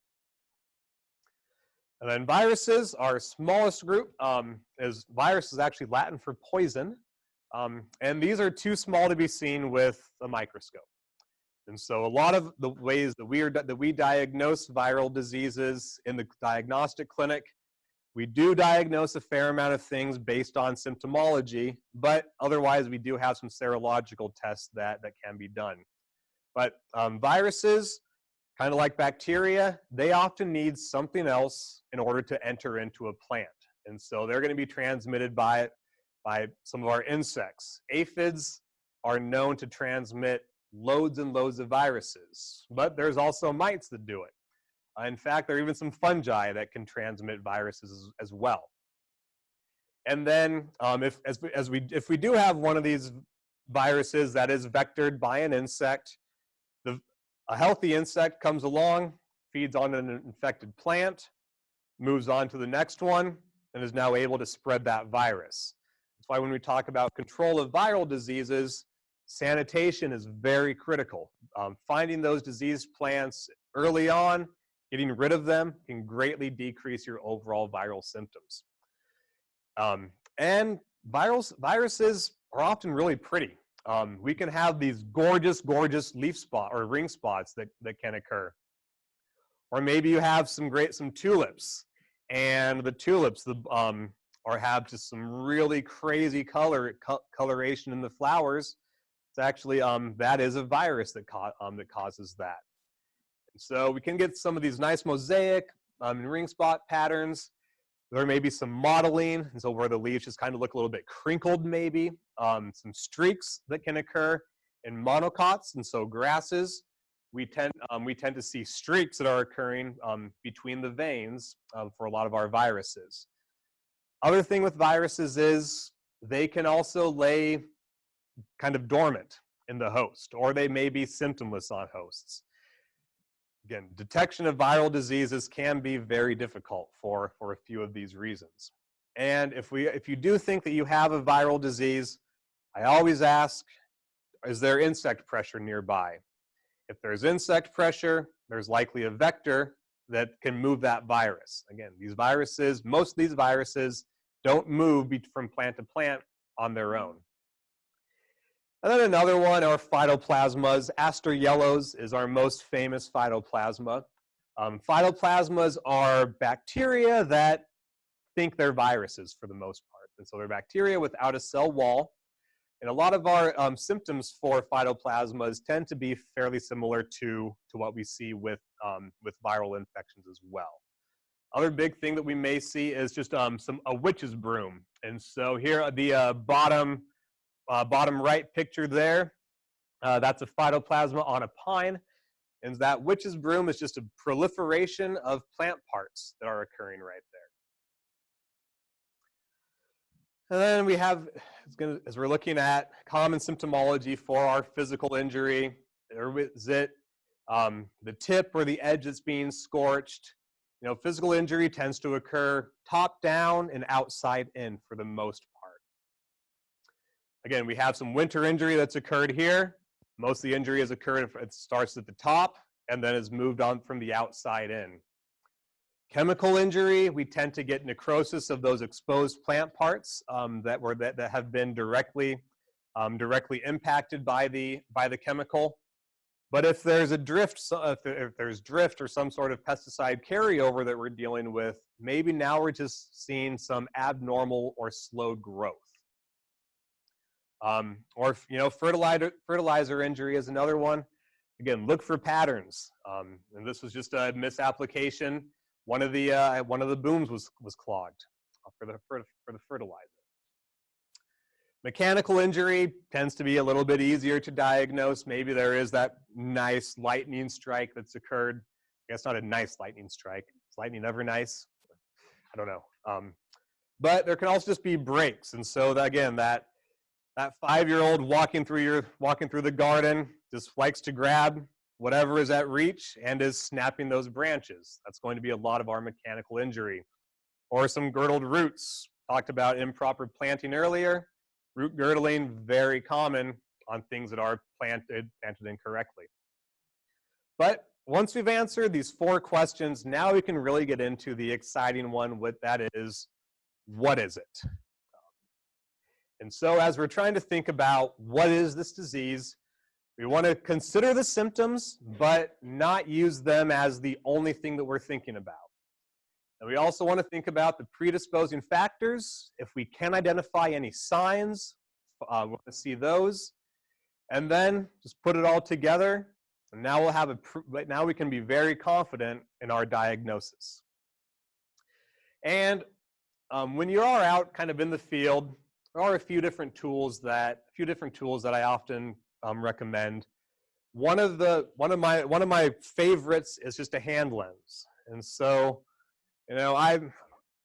Speaker 2: And then viruses, our smallest group, virus is actually Latin for poison. And these are too small to be seen with a microscope. And so a lot of the ways that we diagnose viral diseases in the diagnostic clinic, we do diagnose a fair amount of things based on symptomology, but otherwise we do have some serological tests that can be done. But viruses, kind of like bacteria, they often need something else in order to enter into a plant. And so they're going to be transmitted by some of our insects. Aphids are known to transmit loads and loads of viruses, but there's also mites that do it. In fact, there are even some fungi that can transmit viruses as well. And then if we do have one of these viruses that is vectored by an insect, a healthy insect comes along, feeds on an infected plant, moves on to the next one, and is now able to spread that virus. That's why when we talk about control of viral diseases, sanitation is very critical. Finding those diseased plants early on, getting rid of them can greatly decrease your overall viral symptoms. And viruses are often really pretty. We can have these gorgeous leaf spot or ring spots that can occur. Or maybe you have some tulips, and the tulips have just some really crazy coloration in the flowers. It's actually that is a virus that causes that. So we can get some of these nice mosaic and ring spot patterns. There may be some mottling, and so where the leaves just kind of look a little bit crinkled maybe. Some streaks that can occur in monocots, and so grasses. We tend to see streaks that are occurring between the veins for a lot of our viruses. Other thing with viruses is they can also lay kind of dormant in the host, or they may be symptomless on hosts. Again, detection of viral diseases can be very difficult for a few of these reasons. And if you do think that you have a viral disease, I always ask, is there insect pressure nearby? If there's insect pressure, there's likely a vector that can move that virus. Again, these viruses, most of these viruses don't move from plant to plant on their own. And then another one are phytoplasmas. Aster yellows is our most famous phytoplasma. Phytoplasmas are bacteria that think they're viruses for the most part. And so they're bacteria without a cell wall. And a lot of our symptoms for phytoplasmas tend to be fairly similar to what we see with viral infections as well. Other big thing that we may see is just a witch's broom. And so here the bottom right picture there, that's a phytoplasma on a pine. And that witch's broom is just a proliferation of plant parts that are occurring right there. And then we have, as we're looking at common symptomology for our physical injury, is it the tip or the edge that's being scorched? You know, physical injury tends to occur top down and outside in for the most part. Again, we have some winter injury that's occurred here. Most of the injury has occurred, it starts at the top and then has moved on from the outside in. Chemical injury, we tend to get necrosis of those exposed plant parts that have been directly impacted by the chemical. But if there's a drift, if there's drift or some sort of pesticide carryover that we're dealing with, maybe now we're just seeing some abnormal or slowed growth. Or fertilizer injury is another one. Again, look for patterns. And this was just a misapplication. One of the booms was clogged for the fertilizer. Mechanical injury tends to be a little bit easier to diagnose. Maybe there is that nice lightning strike that's occurred. I guess not a nice lightning strike. Is lightning ever nice? I don't know. But there can also just be breaks, and so again, that 5-year-old walking through the garden just likes to grab whatever is at reach and is snapping those branches. That's going to be a lot of our mechanical injury. Or some girdled roots. Talked about improper planting earlier. Root girdling, very common on things that are planted incorrectly. But once we've answered these 4 questions, now we can really get into the exciting one, what that is, what is it? And so as we're trying to think about what is this disease, we want to consider the symptoms, but not use them as the only thing that we're thinking about. And we also want to think about the predisposing factors. If we can identify any signs, we want to see those. And then just put it all together. And now now we can be very confident in our diagnosis. And when you are out kind of in the field, there are a few different tools that I often recommend. One of my favorites is just a hand lens. And so, you know, I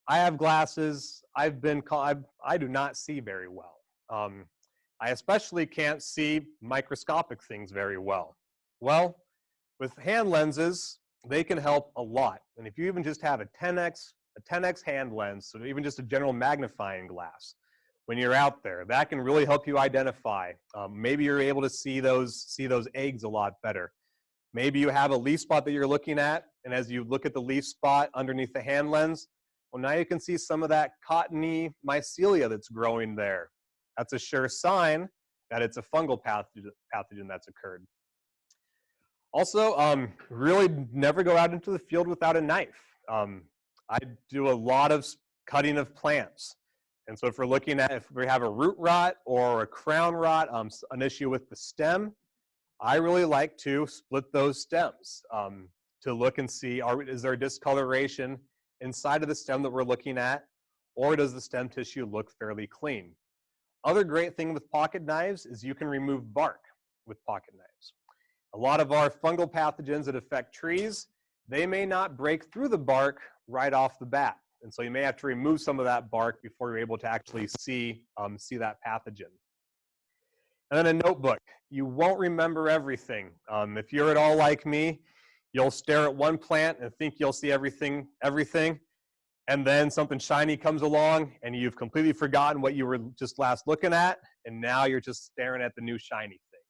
Speaker 2: have glasses. I do not see very well. I especially can't see microscopic things very well. Well, with hand lenses, they can help a lot. And if you even just have a 10x hand lens, so even just a general magnifying glass, when you're out there, that can really help you identify. Maybe you're able to see those eggs a lot better. Maybe you have a leaf spot that you're looking at, and as you look at the leaf spot underneath the hand lens, well, now you can see some of that cottony mycelia that's growing there. That's a sure sign that it's a fungal pathogen that's occurred. Also, really never go out into the field without a knife. I do a lot of cutting of plants. And so if we have a root rot or a crown rot, an issue with the stem, I really like to split those stems to look and see, is there discoloration inside of the stem that we're looking at, or does the stem tissue look fairly clean? Other great thing with pocket knives is you can remove bark with pocket knives. A lot of our fungal pathogens that affect trees, they may not break through the bark right off the bat. And so you may have to remove some of that bark before you're able to actually see that pathogen. And then a notebook. You won't remember everything. If you're at all like me, you'll stare at one plant and think you'll see everything, and then something shiny comes along and you've completely forgotten what you were just last looking at, and now you're just staring at the new shiny thing.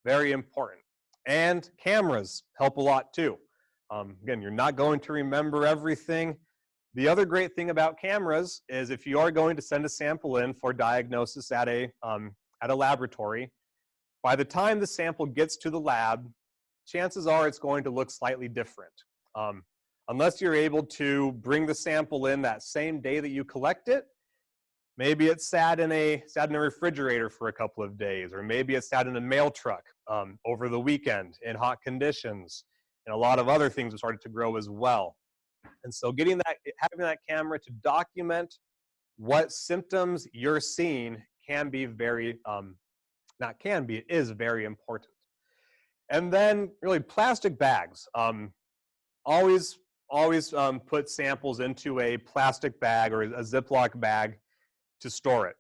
Speaker 2: Very important. And cameras help a lot too. Again, you're not going to remember everything. The other great thing about cameras is if you are going to send a sample in for diagnosis at a laboratory, by the time the sample gets to the lab, chances are it's going to look slightly different. Unless you're able to bring the sample in that same day that you collect it, maybe it's sat in a refrigerator for a couple of days, or maybe it's sat in a mail truck over the weekend in hot conditions, and a lot of other things have started to grow as well. And so having that camera to document what symptoms you're seeing can be very, it is very important. And then really plastic bags. Always put samples into a plastic bag or a Ziploc bag to store it.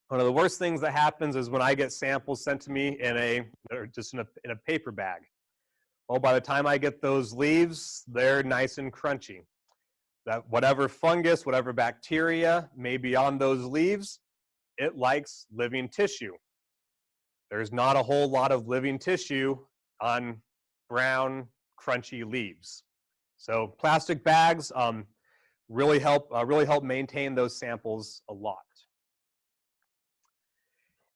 Speaker 2: One of the worst things that happens is when I get samples sent to me in a paper bag. Well, by the time I get those leaves, they're nice and crunchy. That whatever fungus, whatever bacteria may be on those leaves, it likes living tissue. There's not a whole lot of living tissue on brown, crunchy leaves. So plastic bags really help maintain those samples a lot.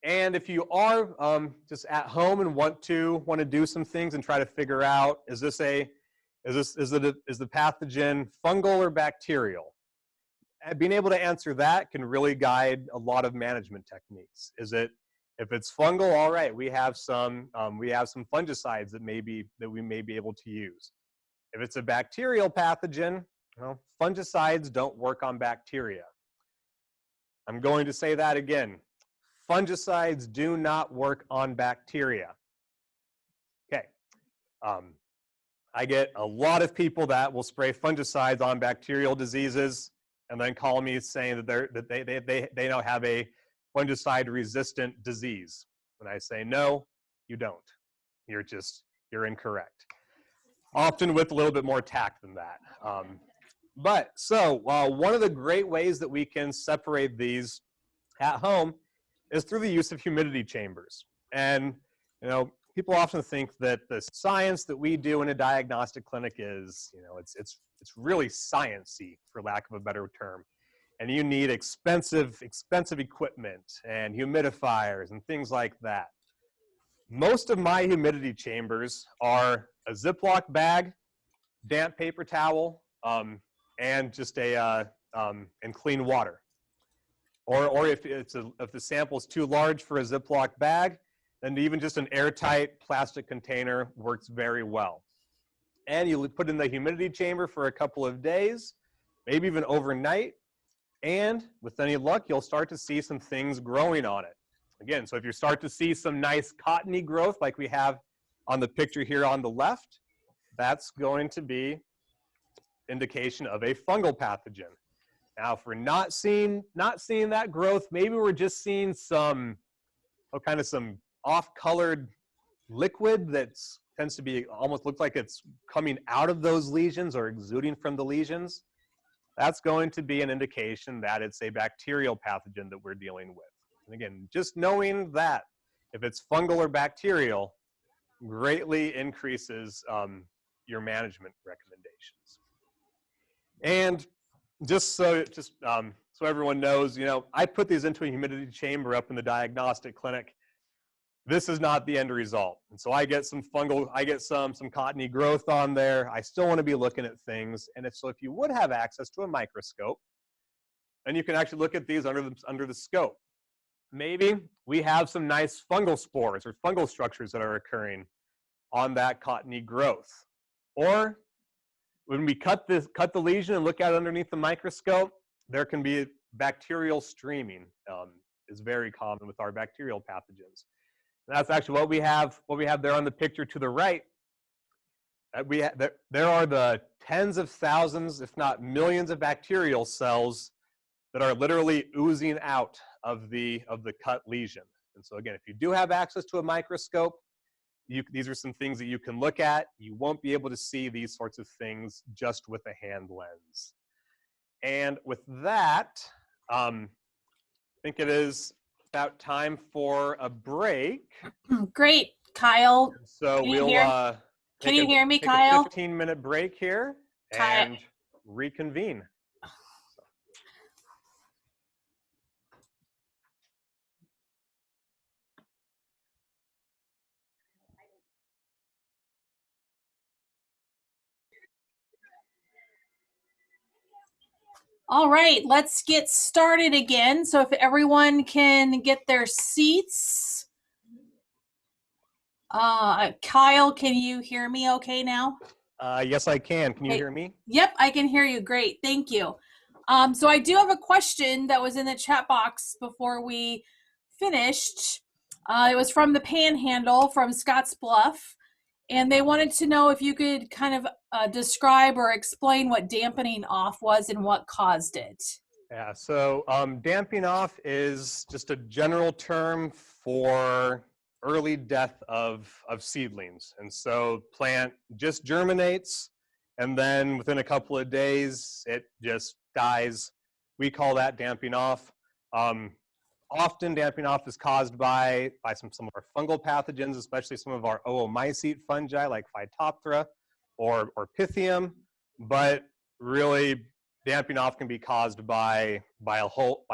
Speaker 2: And if you are just at home and want to do some things and try to figure out, is the pathogen fungal or bacterial? And being able to answer that can really guide a lot of management techniques. If it's fungal, all right, we have some fungicides that we may be able to use. If it's a bacterial pathogen, well, fungicides don't work on bacteria. I'm going to say that again. Fungicides do not work on bacteria. Okay. I get a lot of people that will spray fungicides on bacterial diseases and then call me saying that they now have a fungicide-resistant disease. And I say, no, you don't. You're incorrect. Often with a little bit more tact than that. One of the great ways that we can separate these at home is through the use of humidity chambers. And people often think that the science that we do in a diagnostic clinic is, it's really science-y, for lack of a better term. And you need expensive equipment and humidifiers and things like that. Most of my humidity chambers are a Ziploc bag, damp paper towel, and just and clean water. Or if the sample is too large for a Ziploc bag, then even just an airtight plastic container works very well. And you put in the humidity chamber for a couple of days, maybe even overnight, and with any luck, you'll start to see some things growing on it. Again, so if you start to see some nice cottony growth like we have on the picture here on the left, that's going to be indication of a fungal pathogen. Now, if we're not seeing that growth, maybe we're just seeing some off-colored liquid that tends to be almost looks like it's coming out of those lesions or exuding from the lesions. That's going to be an indication that it's a bacterial pathogen that we're dealing with. And again, just knowing that if it's fungal or bacterial greatly increases your management recommendations. And just so everyone knows, I put these into a humidity chamber up in the diagnostic clinic. This is not the end result. And so I get some some cottony growth on there. I still want to be looking at things. And if you would have access to a microscope, then you can actually look at these under the scope. Maybe we have some nice fungal spores or fungal structures that are occurring on that cottony growth. Or when we cut the lesion and look at it underneath the microscope, there can be bacterial streaming. Is very common with our bacterial pathogens. And that's actually what we have there on the picture to the right. There are the tens of thousands, if not millions, of bacterial cells that are literally oozing out of the cut lesion. And so again, if you do have access to a microscope, these are some things that you can look at. You won't be able to see these sorts of things just with a hand lens. And with that, I think it is about time for a break.
Speaker 1: Great. Kyle,
Speaker 2: So
Speaker 1: can you
Speaker 2: we'll
Speaker 1: hear? Can you hear me,
Speaker 2: take a
Speaker 1: Kyle?
Speaker 2: 15-minute break here
Speaker 1: Kyle.
Speaker 2: and reconvene.
Speaker 1: All right, let's get started again. So if everyone can get their seats. Kyle, can you hear me okay now?
Speaker 2: Yes, I can. Can you
Speaker 1: Okay.
Speaker 2: hear me?
Speaker 1: Yep, I can hear you. Great, thank you. So I do have a question that was in the chat box before we finished. It was from the Panhandle from Scottsbluff, and they wanted to know if you could kind of describe or explain what dampening off was and what caused it.
Speaker 2: Yeah, so damping off is just a general term for early death of seedlings. And so plant just germinates, and then within a couple of days, it just dies. We call that damping off. Often damping off is caused by some of our fungal pathogens, especially some of our oomycete fungi like Phytophthora or Pythium, but really damping off can be caused by a whole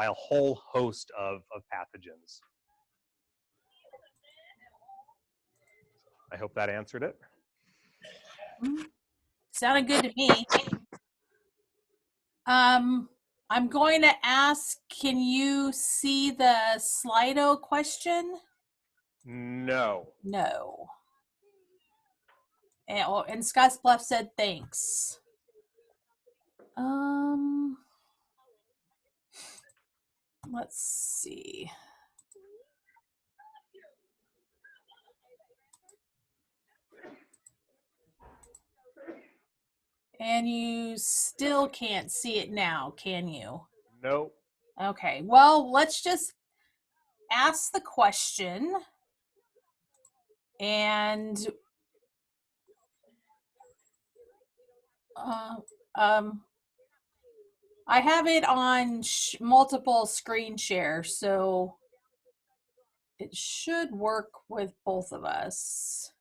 Speaker 2: host of pathogens. I hope that answered it.
Speaker 1: Sounded good to me. I'm going to ask, can you see the Slido question?
Speaker 2: No.
Speaker 1: No. And Scottsbluff said thanks. Let's see. And you still can't see it now, can you?
Speaker 2: Nope.
Speaker 1: Okay, well, let's just ask the question. And I have it on multiple screen share, so it should work with both of us.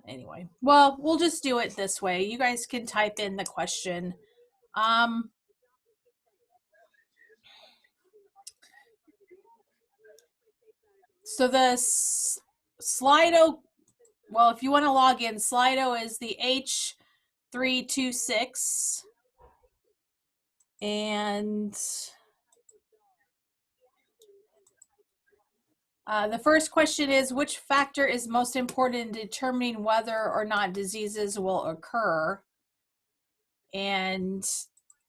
Speaker 1: Anyway, well, we'll just do it this way. You guys can type in the question. So the Slido, well, if you want to log in, Slido is the H326. And the first question is, which factor is most important in determining whether or not diseases will occur? And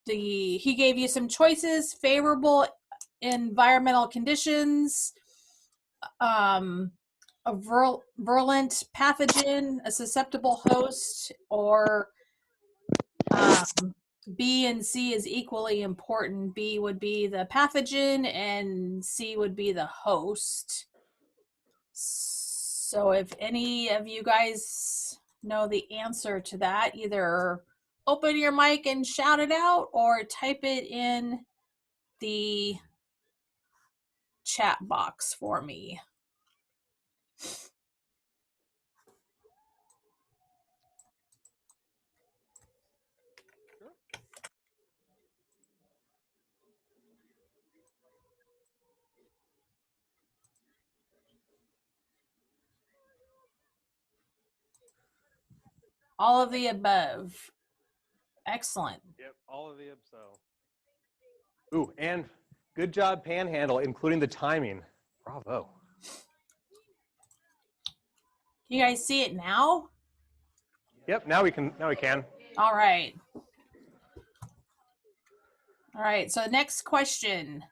Speaker 1: he gave you some choices: favorable environmental conditions, a virulent pathogen, a susceptible host, or B and C is equally important. B would be the pathogen and C would be the host. So if any of you guys know the answer to that, either open your mic and shout it out or type it in the chat box for me. All of the above. Excellent.
Speaker 2: Yep, all of the above. Ooh, and good job, Panhandle, including the timing. Bravo.
Speaker 1: You guys see it now?
Speaker 2: Yep, now we can.
Speaker 1: All right. All right, so next question.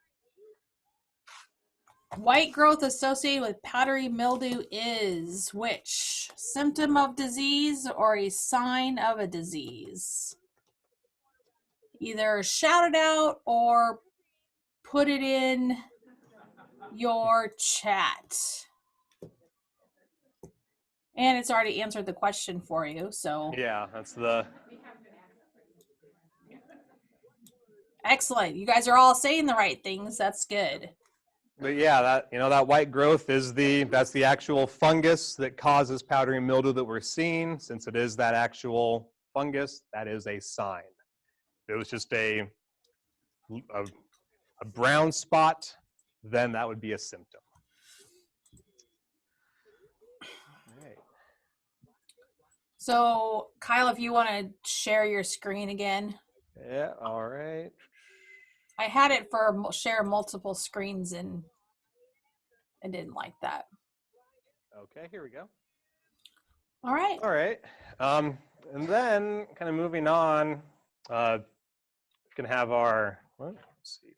Speaker 1: White growth associated with powdery mildew is which? Symptom of disease or a sign of a disease? Either shout it out or put it in your chat. And it's already answered the question for you, so.
Speaker 2: Yeah, that's the.
Speaker 1: Excellent. You guys are all saying the right things. That's good.
Speaker 2: But yeah, that white growth is that's the actual fungus that causes powdery mildew that we're seeing. Since it is that actual fungus, that is a sign. If it was just a brown spot, then that would be a symptom. All right.
Speaker 1: So Kyle, if you want to share your screen again.
Speaker 2: Yeah, all right.
Speaker 1: I had it for share multiple screens and I didn't like that.
Speaker 2: Okay, here we go.
Speaker 1: All right.
Speaker 2: All right. And then kind of moving on, we can have our, let's see.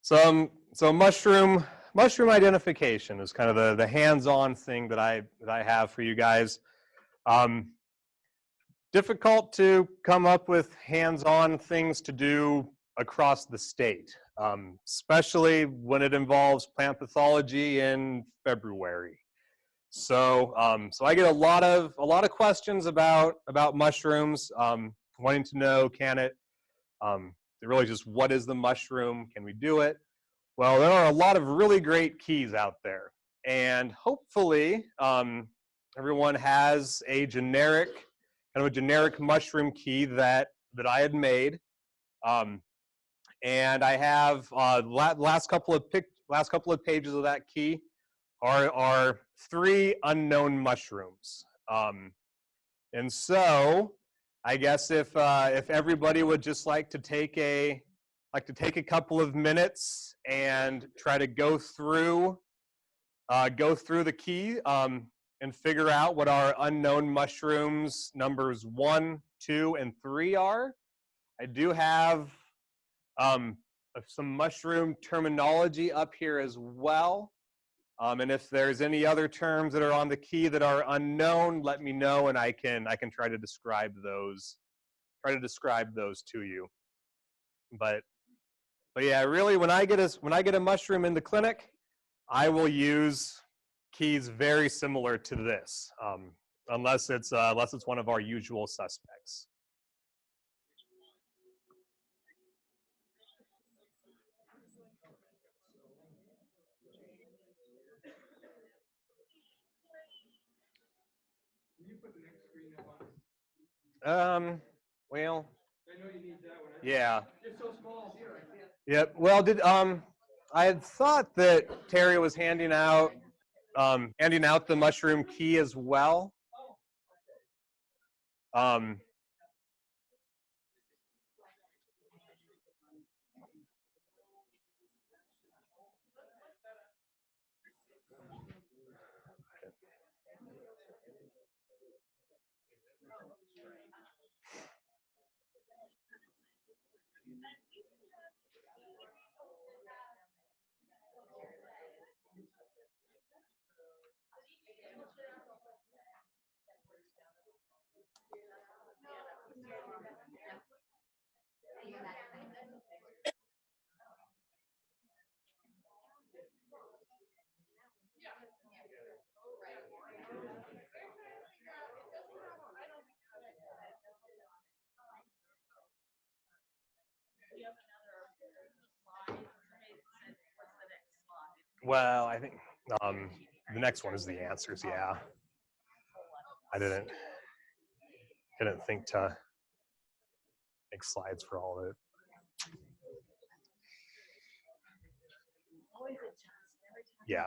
Speaker 2: So mushroom identification is kind of the hands-on thing that I have for you guys. Difficult to come up with hands-on things to do across the state, especially when it involves plant pathology in February. So so I get a lot of questions about mushrooms, wanting to know, can it really just what is the mushroom? Can we do it? Well, there are a lot of really great keys out there, and hopefully everyone has a generic mushroom key that I had made, and I have last couple of pages of that key are 3 unknown mushrooms, and so I guess if everybody would just like to take a couple of minutes and try to go through the key and figure out what our unknown mushrooms numbers 1, 2, and 3 are. I do have some mushroom terminology up here as well. And if there's any other terms that are on the key that are unknown, let me know, and I can try to describe those. To you. But yeah, really, when I get a mushroom in the clinic, I will use keys very similar to this, unless it's one of our usual suspects. Well, yeah. It's so small. Yep. Well, I had thought that Terry was handing out the mushroom key as well. Well, I think the next one is the answers. Yeah, I didn't think to make slides for all of it. Yeah.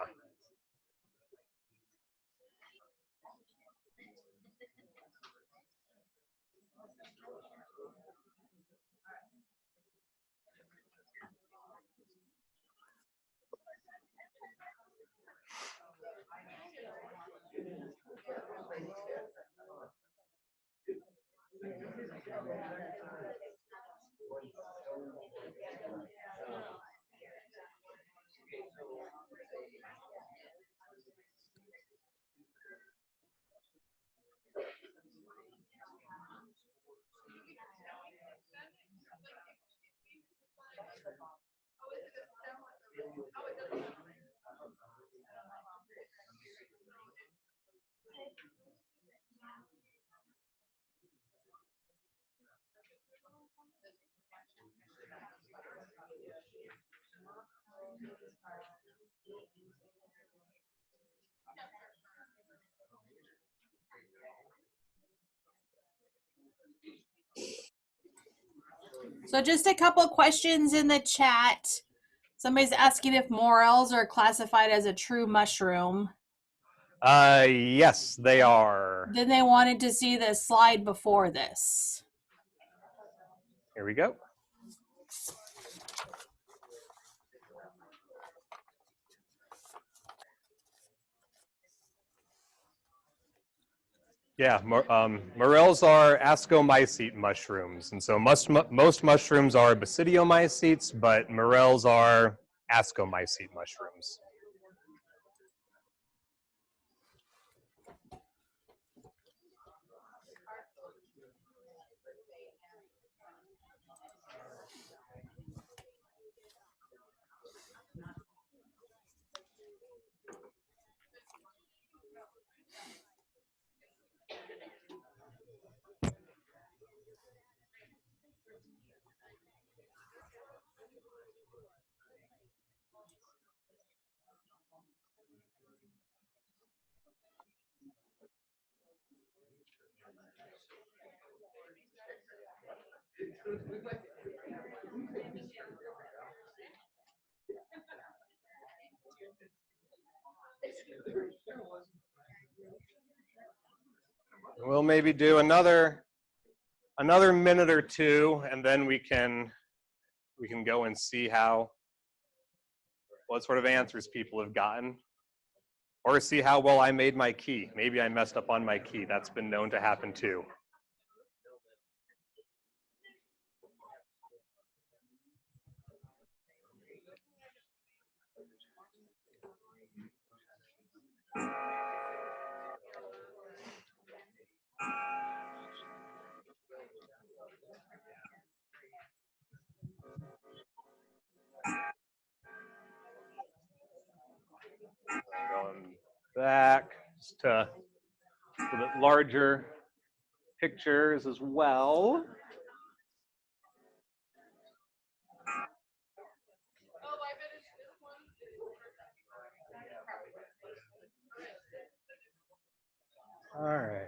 Speaker 1: So just a couple of questions in the chat. Somebody's asking if morels are classified as a true mushroom.
Speaker 2: Yes, they are.
Speaker 1: Then they wanted to see the slide before this.
Speaker 2: Here we go. Yeah, morels are ascomycete mushrooms, and so most mushrooms are basidiomycetes, but morels are ascomycete mushrooms. We'll maybe do another minute or two, and then we can go and see what sort of answers people have gotten, or see how well I made my key. Maybe I messed up on my key. That's been known to happen too. Going back to a bit larger pictures as well. All right.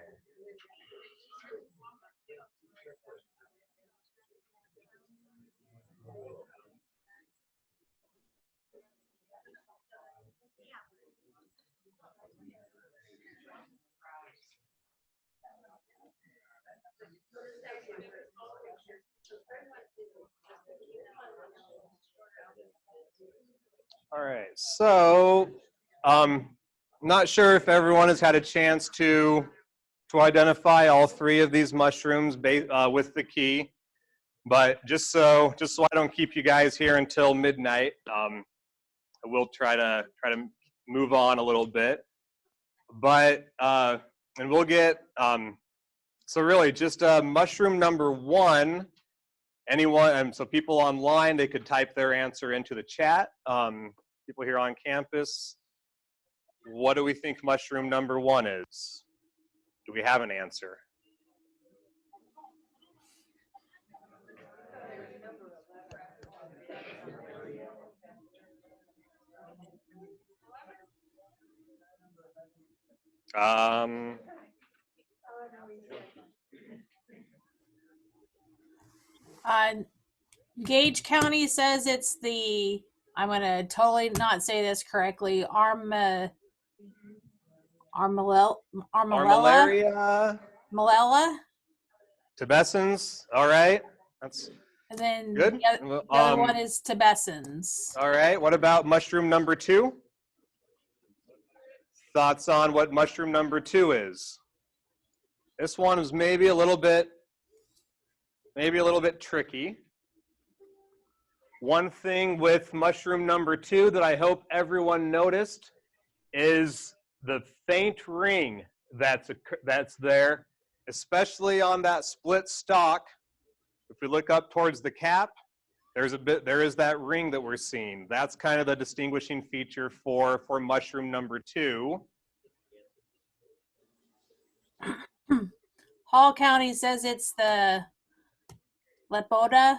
Speaker 2: All right, so not sure if everyone has had a chance to identify all three of these mushrooms with the key, but just so I don't keep you guys here until midnight, I will try to move on a little bit, but and we'll get so really just mushroom number one. Anyone, so people online, they could type their answer into the chat. People here on campus, what do we think mushroom number one is? Do we have an answer?
Speaker 1: Gage County says it's the, I'm going to totally not say this correctly, Armillaria?
Speaker 2: Tibescens, all right. That's
Speaker 1: and then
Speaker 2: good.
Speaker 1: The other one is Tibescens.
Speaker 2: All right, what about mushroom number two? Thoughts on what mushroom number two is? This one is maybe a little bit tricky. One thing with mushroom number two that I hope everyone noticed is the faint ring that's there, especially on that split stalk. If we look up towards the cap, there is that ring that we're seeing. That's kind of the distinguishing feature for mushroom number two.
Speaker 1: Hall County says it's the Lepoda.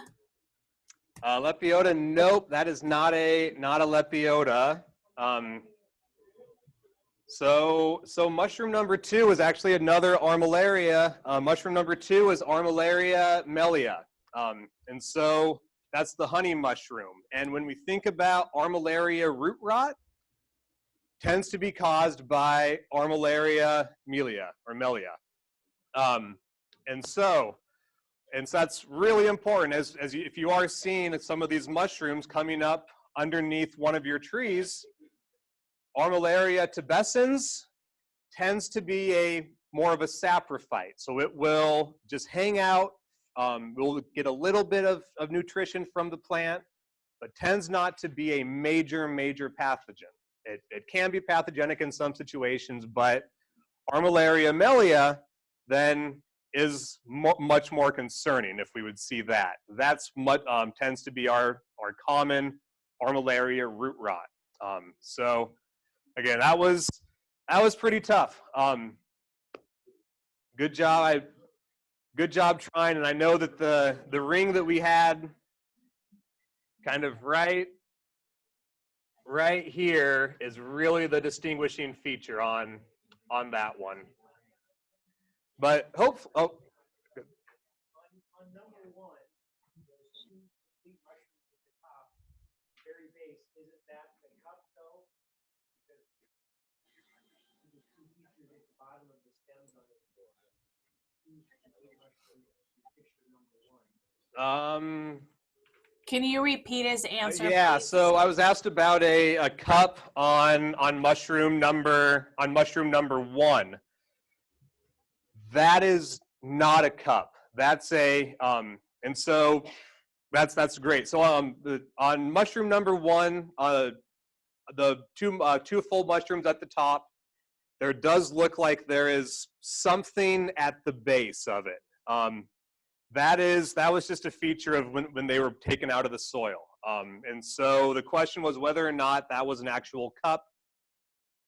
Speaker 2: Lepiota, nope, that is not a Lepiota. So mushroom number 2 is actually another armillaria. Mushroom number 2 is Armillaria melea. And so that's the honey mushroom. And when we think about Armillaria root rot, tends to be caused by Armillaria melea. And so that's really important if you are seeing some of these mushrooms coming up underneath one of your trees. Armillaria tubescens tends to be more of a saprophyte, so it will just hang out. We'll get a little bit of nutrition from the plant, but tends not to be a major pathogen. It can be pathogenic in some situations, but Armillaria melea then is much more concerning if we would see that. That's what tends to be our common Armillaria root rot. So again, that was pretty tough. Good job trying, and I know that the ring that we had kind of right here is really the distinguishing feature on that one. But on
Speaker 3: number 1, those 2 complete mushrooms at the top, very base, isn't that the cup though? Because the 2 features at the bottom of the stems on the floor. 2 complete mushrooms in picture number 1.
Speaker 1: Can you repeat his answer?
Speaker 2: Yeah,
Speaker 1: please?
Speaker 2: so I was asked about a cup on mushroom number 1. That is not a cup. That's and so that's great. So on mushroom number 1, the two full mushrooms at the top, there does look like there is something at the base of it. That was just a feature of when they were taken out of the soil. And so the question was whether or not that was an actual cup.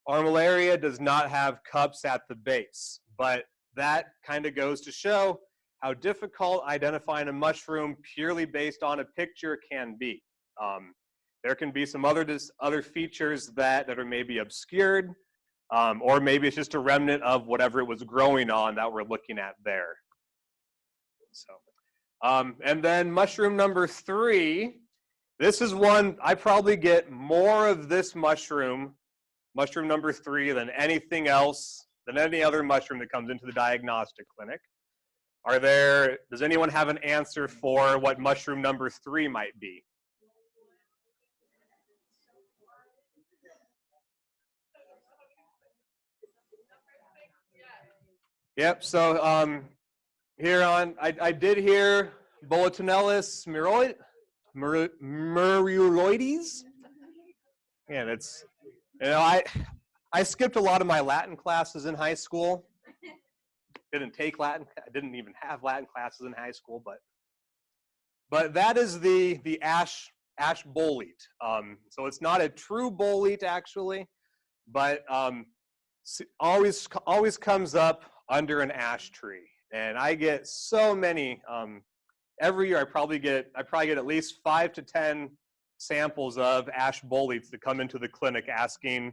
Speaker 2: Armillaria does not have cups at the base, but that kind of goes to show how difficult identifying a mushroom purely based on a picture can be. There can be some other features that are maybe obscured, or maybe it's just a remnant of whatever it was growing on that we're looking at there. So, and then mushroom number 3, this is one, I probably get more of this mushroom number 3, than anything else, than any other mushroom that comes into the diagnostic clinic. Does anyone have an answer for what mushroom number 3 might be? Yep, so here I did hear Boletonellus muruloides. And it's, I skipped a lot of my Latin classes in high school. Didn't take Latin. I didn't even have Latin classes in high school, but that is the ash bolete. So it's not a true bolete actually, but always comes up under an ash tree. And I get so many every year. I probably get at least 5 to 10 samples of ash boletes that come into the clinic asking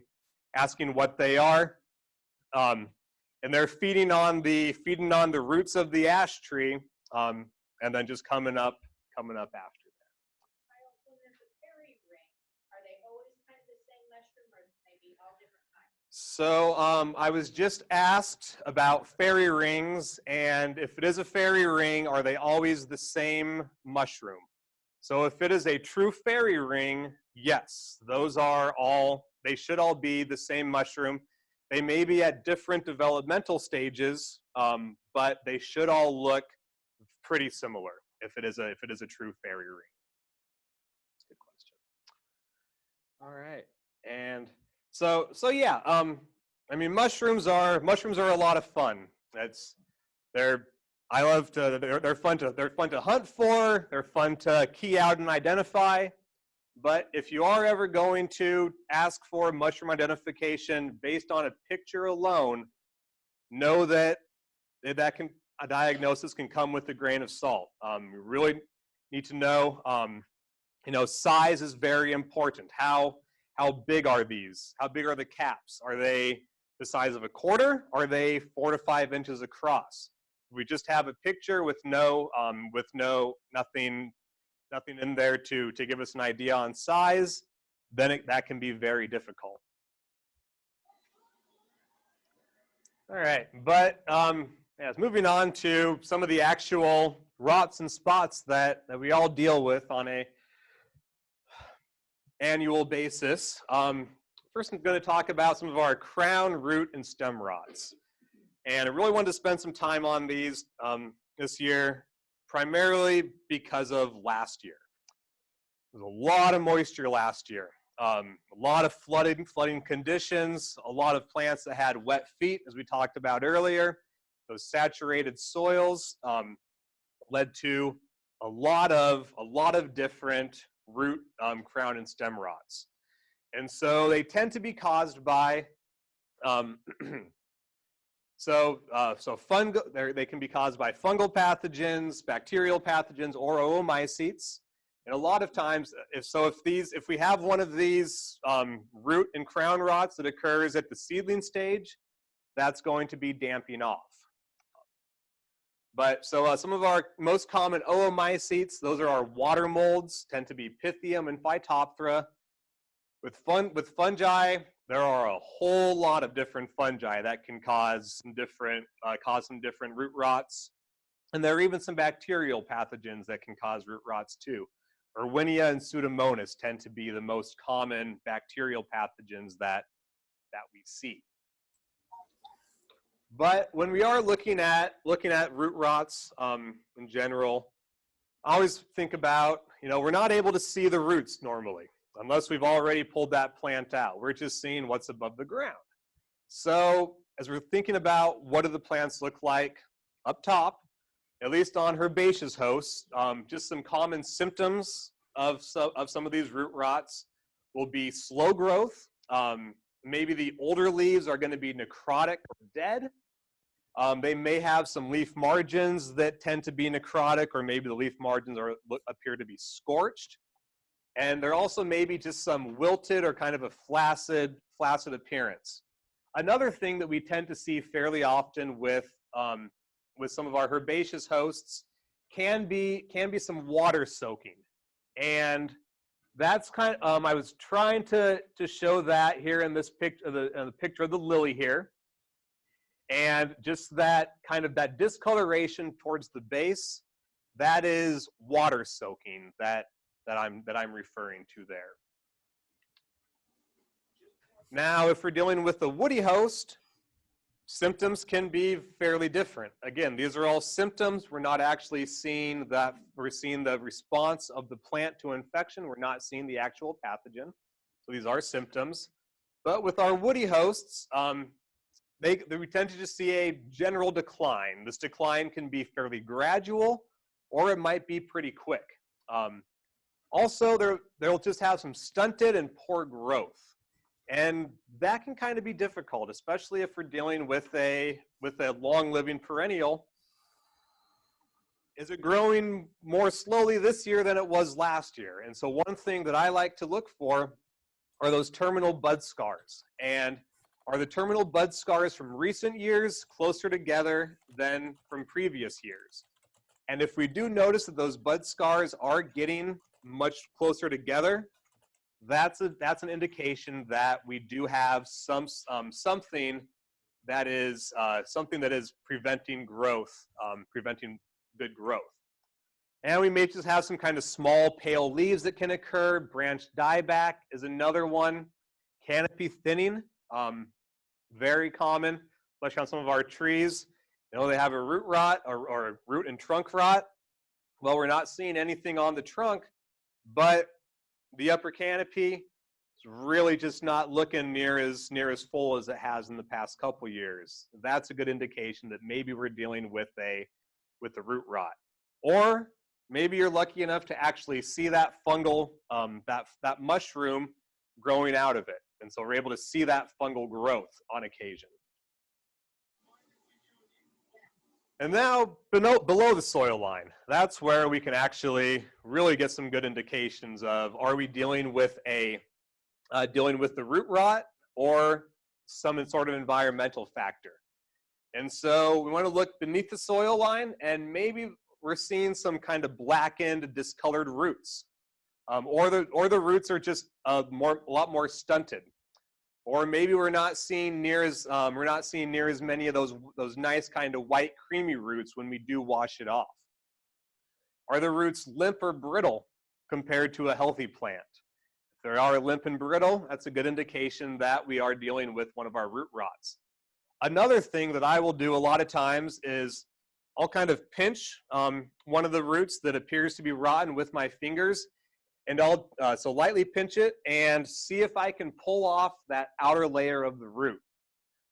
Speaker 2: what they are, and they're feeding on the roots of the ash tree, and then just coming up after that.
Speaker 4: When there's a fairy ring, are they always kind of the same mushroom, or maybe all different kinds?
Speaker 2: So I was just asked about fairy rings, and if it is a fairy ring, are they always the same mushroom? So if it is a true fairy ring, yes, they should all be the same mushroom. They may be at different developmental stages, but they should all look pretty similar if it is a true fairy ring. That's a good question. All right, and so yeah, I mean mushrooms are a lot of fun. They're fun to hunt for. They're fun to key out and identify. But if you are ever going to ask for mushroom identification based on a picture alone, know that a diagnosis can come with a grain of salt. You really need to know, size is very important. How big are these? How big are the caps? Are they the size of a quarter? Are they 4 to 5 inches across? We just have a picture with nothing in there to give us an idea on size, then that can be very difficult. All right, but yes, moving on to some of the actual rots and spots that we all deal with on a annual basis. First, I'm going to talk about some of our crown, root, and stem rots. And I really wanted to spend some time on these this year, primarily because of last year. There was a lot of moisture last year. A lot of flooding conditions, a lot of plants that had wet feet, as we talked about earlier. Those saturated soils led to a lot of different root, crown, and stem rots. And so they tend to be caused by they can be caused by fungal pathogens, bacterial pathogens, or oomycetes. And a lot of times, if we have one of these root and crown rots that occurs at the seedling stage, that's going to be damping off. But some of our most common oomycetes, those are our water molds, tend to be Pythium and Phytophthora. With fungi, there are a whole lot of different fungi that can cause some different root rots. And there are even some bacterial pathogens that can cause root rots too. Erwinia and Pseudomonas tend to be the most common bacterial pathogens that we see. But when we are looking at root rots in general, I always think about, we're not able to see the roots normally, unless we've already pulled that plant out. We're just seeing what's above the ground. So as we're thinking about what do the plants look like up top, at least on herbaceous hosts, just some common symptoms of some of these root rots will be slow growth. Maybe the older leaves are going to be necrotic or dead. They may have some leaf margins that tend to be necrotic, or maybe the leaf margins appear to be scorched. And there also may be just some wilted or kind of a flaccid appearance. Another thing that we tend to see fairly often with some of our herbaceous hosts can be some water soaking. And that's kind of, I was trying to show that here in this picture, the picture of the lily here. And just that kind of that discoloration towards the base, that is water soaking that I'm referring to there. Now, if we're dealing with the woody host, symptoms can be fairly different. Again, these are all symptoms. We're not actually seeing that. We're seeing the response of the plant to infection. We're not seeing the actual pathogen. So these are symptoms. But with our woody hosts, we tend to just see a general decline. This decline can be fairly gradual, or it might be pretty quick. Also, they'll just have some stunted and poor growth. And that can kind of be difficult, especially if we're dealing with a long-living perennial. Is it growing more slowly this year than it was last year? And so one thing that I like to look for are those terminal bud scars. And are the terminal bud scars from recent years closer together than from previous years? And if we do notice that those bud scars are getting much closer together, that's an indication that we do have something that is preventing growth, preventing good growth. And we may just have some kind of small pale leaves that can occur. Branch dieback is another one. Canopy thinning, very common, especially on some of our trees. They have a root rot or a root and trunk rot. Well, we're not seeing anything on the trunk, but the upper canopy is really just not looking near as full as it has in the past couple years. That's a good indication that maybe we're dealing with the root rot. Or maybe you're lucky enough to actually see that fungal, that mushroom growing out of it. And so we're able to see that fungal growth on occasion. And now below the soil line, that's where we can actually really get some good indications of, are we dealing with the root rot, or some sort of environmental factor. And so we want to look beneath the soil line, and maybe we're seeing some kind of blackened, discolored roots. Or the roots are just a lot more stunted. Or maybe we're not seeing near as many of those nice kind of white creamy roots when we do wash it off. Are the roots limp or brittle compared to a healthy plant? If they are limp and brittle, that's a good indication that we are dealing with one of our root rots. Another thing that I will do a lot of times is I'll kind of pinch one of the roots that appears to be rotten with my fingers, and I'll so lightly pinch it and see if I can pull off that outer layer of the root.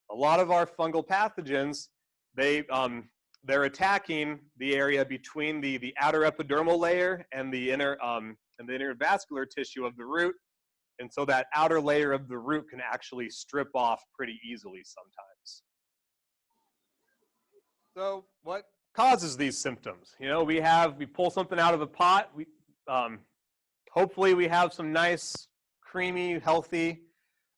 Speaker 2: A lot of our fungal pathogens, they're attacking the area between the outer epidermal layer and the inner vascular tissue of the root, and so that outer layer of the root can actually strip off pretty easily sometimes. So what causes these symptoms? You know, we pull something out of a pot. Hopefully we have some nice, creamy, healthy,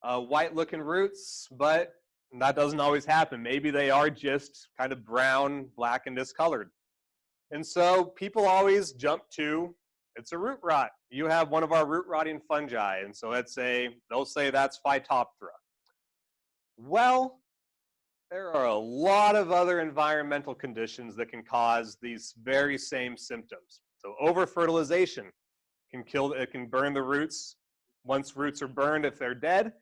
Speaker 2: white-looking roots, but that doesn't always happen. Maybe they are just kind of brown, black, and discolored. And so people always jump to, it's a root rot. You have one of our root-rotting fungi, and so they'll say that's Phytophthora. Well, there are a lot of other environmental conditions that can cause these very same symptoms. So over-fertilization can burn the roots. Once roots are burned, if they're dead,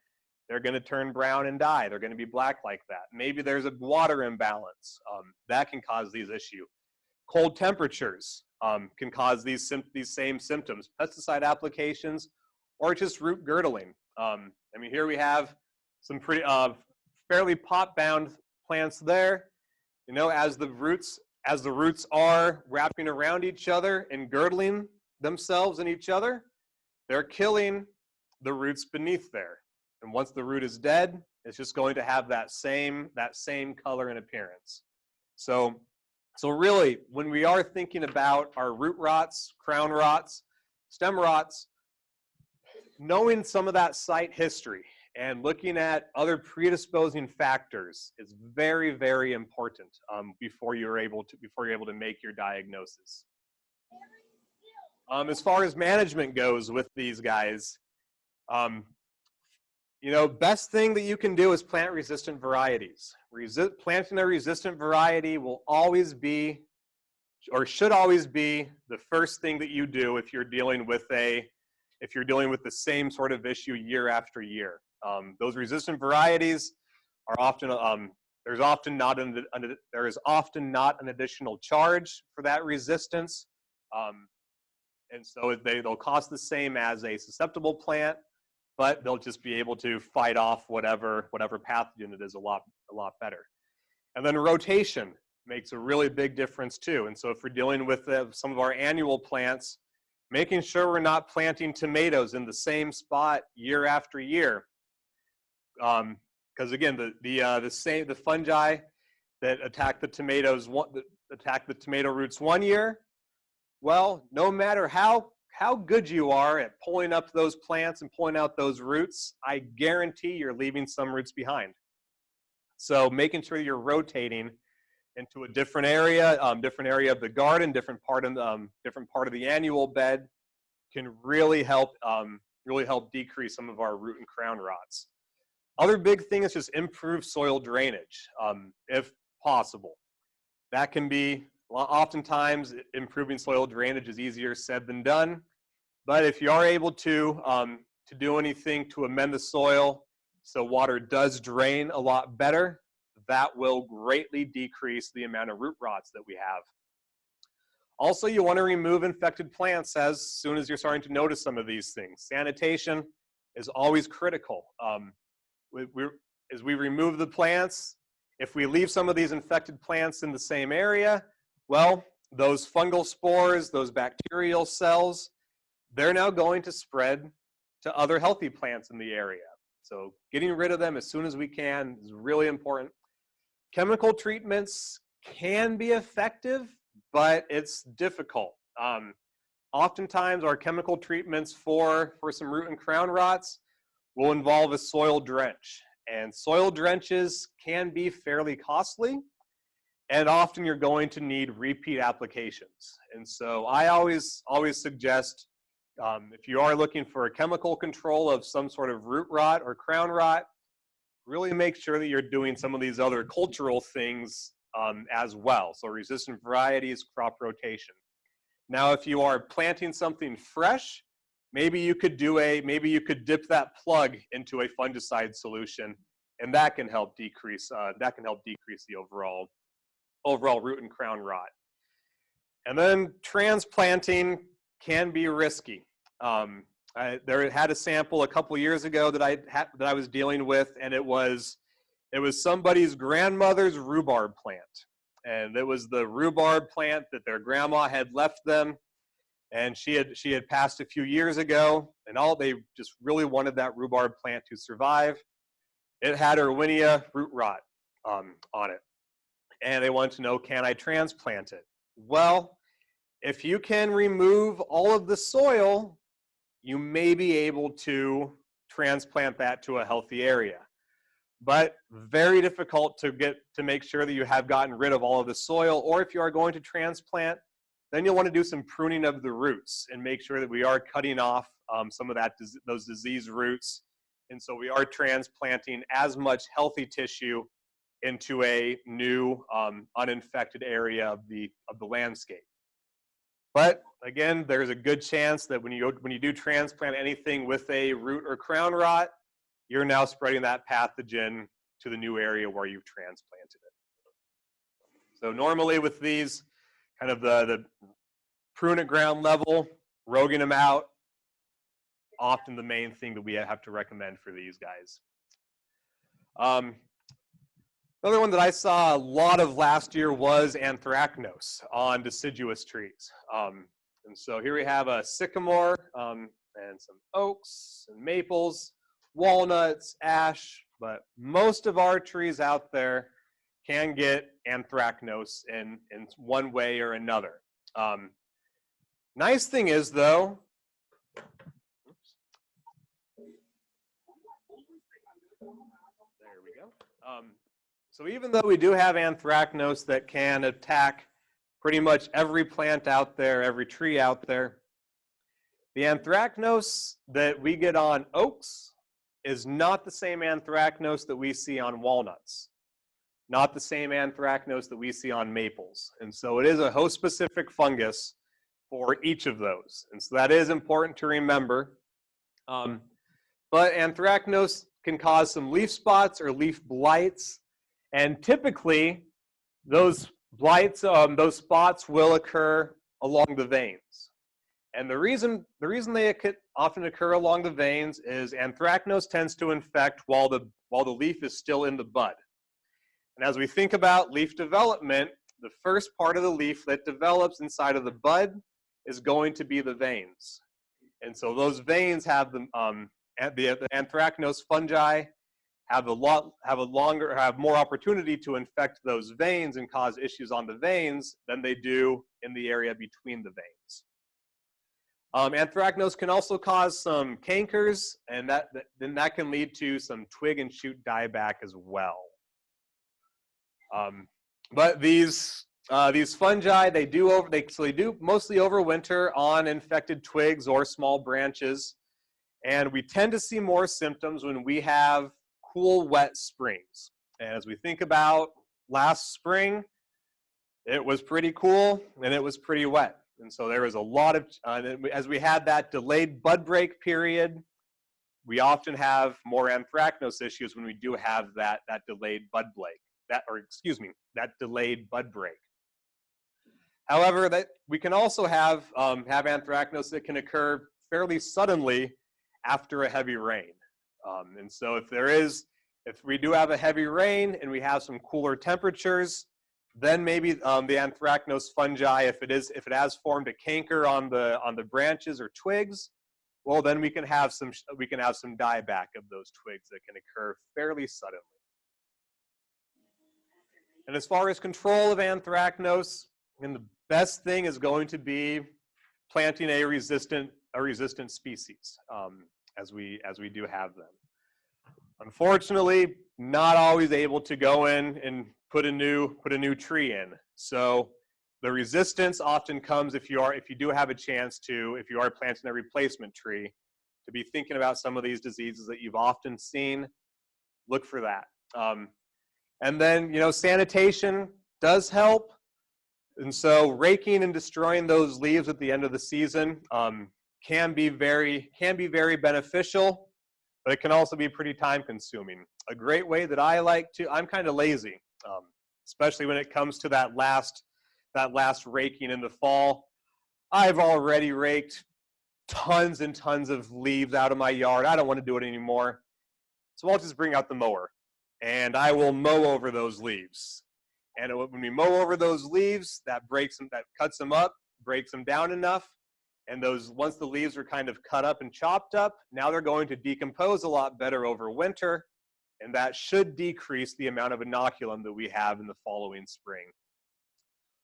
Speaker 2: they're going to turn brown and die. They're going to be black like that. Maybe there's a water imbalance. That can cause these issues. Cold temperatures can cause these same symptoms. Pesticide applications, or just root girdling. I mean, here we have some pretty fairly pot-bound plants there. You know, as the roots are wrapping around each other and girdling themselves and each other, they're killing the roots beneath there. And once the root is dead, it's just going to have that same color and appearance. So really, when we are thinking about our root rots, crown rots, stem rots, knowing some of that site history and looking at other predisposing factors is very, very important before you're able to make your diagnosis. As far as management goes with these guys, you know, best thing that you can do is plant resistant varieties. Planting a resistant variety will always be, or should always be, the first thing that you do if you're dealing with the same sort of issue year after year. Those resistant varieties are often there is often not an additional charge for that resistance, and so they'll cost the same as a susceptible plant, but they'll just be able to fight off whatever pathogen it is a lot better. And then rotation makes a really big difference too. And so if we're dealing with some of our annual plants, making sure we're not planting tomatoes in the same spot year after year, because again, the fungi that attack the tomato roots one year, well, no matter how good you are at pulling up those plants and pulling out those roots, I guarantee you're leaving some roots behind. So making sure you're rotating into a different area of the garden, different part of the annual bed, can really help decrease some of our root and crown rots. Other big thing is just improve soil drainage, if possible. That can be, oftentimes improving soil drainage is easier said than done, but if you are able to do anything to amend the soil so water does drain a lot better, that will greatly decrease the amount of root rots that we have. Also, you want to remove infected plants as soon as you're starting to notice some of these things. Sanitation is always critical. As we remove the plants, if we leave some of these infected plants in the same area, well, those fungal spores, those bacterial cells, they're now going to spread to other healthy plants in the area. So getting rid of them as soon as we can is really important. Chemical treatments can be effective, but it's difficult. Oftentimes our chemical treatments for some root and crown rots will involve a soil drench. And soil drenches can be fairly costly, and often you're going to need repeat applications. And so I always suggest, if you are looking for a chemical control of some sort of root rot or crown rot, really make sure that you're doing some of these other cultural things as well. So resistant varieties, crop rotation. Now, if you are planting something fresh, maybe you could dip that plug into a fungicide solution, and that can help decrease the overall root and crown rot. And then transplanting can be risky. There had a sample a couple years ago that I was dealing with, and it was somebody's grandmother's rhubarb plant. And it was the rhubarb plant that their grandma had left them, and she had passed a few years ago, and they just really wanted that rhubarb plant to survive. It had Erwinia root rot on it, and they wanted to know, can I transplant it? Well, if you can remove all of the soil, you may be able to transplant that to a healthy area. But very difficult to make sure that you have gotten rid of all of the soil, or if you are going to transplant, then you'll want to do some pruning of the roots and make sure that we are cutting off some of those disease roots. And so we are transplanting as much healthy tissue into a new uninfected area of the landscape. But again, there's a good chance that when you do transplant anything with a root or crown rot, you're now spreading that pathogen to the new area where you've transplanted it. So normally with these, kind of the prune at ground level, roguing them out, often the main thing that we have to recommend for these guys. Another one that I saw a lot of last year was anthracnose on deciduous trees. And so here we have a sycamore and some oaks and maples, walnuts, ash, but most of our trees out there can get anthracnose in one way or another. Nice thing is though, there we go. So even though we do have anthracnose that can attack pretty much every plant out there, every tree out there, the anthracnose that we get on oaks is not the same anthracnose that we see on walnuts, not the same anthracnose that we see on maples. And so it is a host-specific fungus for each of those. And so that is important to remember. But anthracnose can cause some leaf spots or leaf blights. And typically, those blights, those spots will occur along the veins. And the reason they often occur along the veins is anthracnose tends to infect while the leaf is still in the bud. And as we think about leaf development, the first part of the leaf that develops inside of the bud is going to be the veins. And so those veins have the anthracnose fungi have more opportunity to infect those veins and cause issues on the veins than they do in the area between the veins. Anthracnose can also cause some cankers, and then that can lead to some twig and shoot dieback as well. But these fungi, they do mostly overwinter on infected twigs or small branches, and we tend to see more symptoms when we have cool, wet springs. And as we think about last spring, it was pretty cool and it was pretty wet. And so there was a lot of, as we had that delayed bud break period, we often have more anthracnose issues when we do have that delayed bud break, that delayed bud break. However, we can also have anthracnose that can occur fairly suddenly after a heavy rain. And so if we do have a heavy rain and we have some cooler temperatures, then maybe the anthracnose fungi, if it has formed a canker on the branches or twigs, well, then we can have some dieback of those twigs that can occur fairly suddenly. And as far as control of anthracnose, the best thing is going to be planting a resistant species, as we do have them. Unfortunately, not always able to go in and put a new tree in. So the resistance often comes if you do have a chance to, if you are planting a replacement tree, to be thinking about some of these diseases that you've often seen. Look for that. And then, you know, sanitation does help. And so raking and destroying those leaves at the end of the season can be very beneficial, but it can also be pretty time consuming. A great way that I like to, I'm kind of lazy, especially when it comes to that last raking in the fall. I've already raked tons and tons of leaves out of my yard. I don't want to do it anymore. So I'll just bring out the mower and I will mow over those leaves. And when we mow over those leaves, that cuts them up, breaks them down enough. And once the leaves are kind of cut up and chopped up, now they're going to decompose a lot better over winter. And that should decrease the amount of inoculum that we have in the following spring.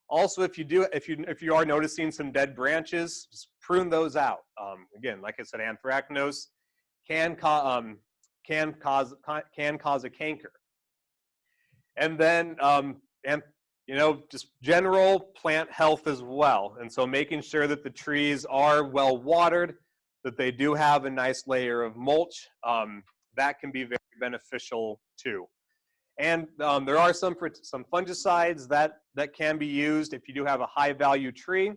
Speaker 2: Also, if you are noticing some dead branches, just prune those out. Again, like I said, anthracnose can cause a canker. And then, you know, just general plant health as well. And so making sure that the trees are well watered, that they do have a nice layer of mulch, that can be very beneficial too. And there are some fungicides that can be used if you do have a high value tree.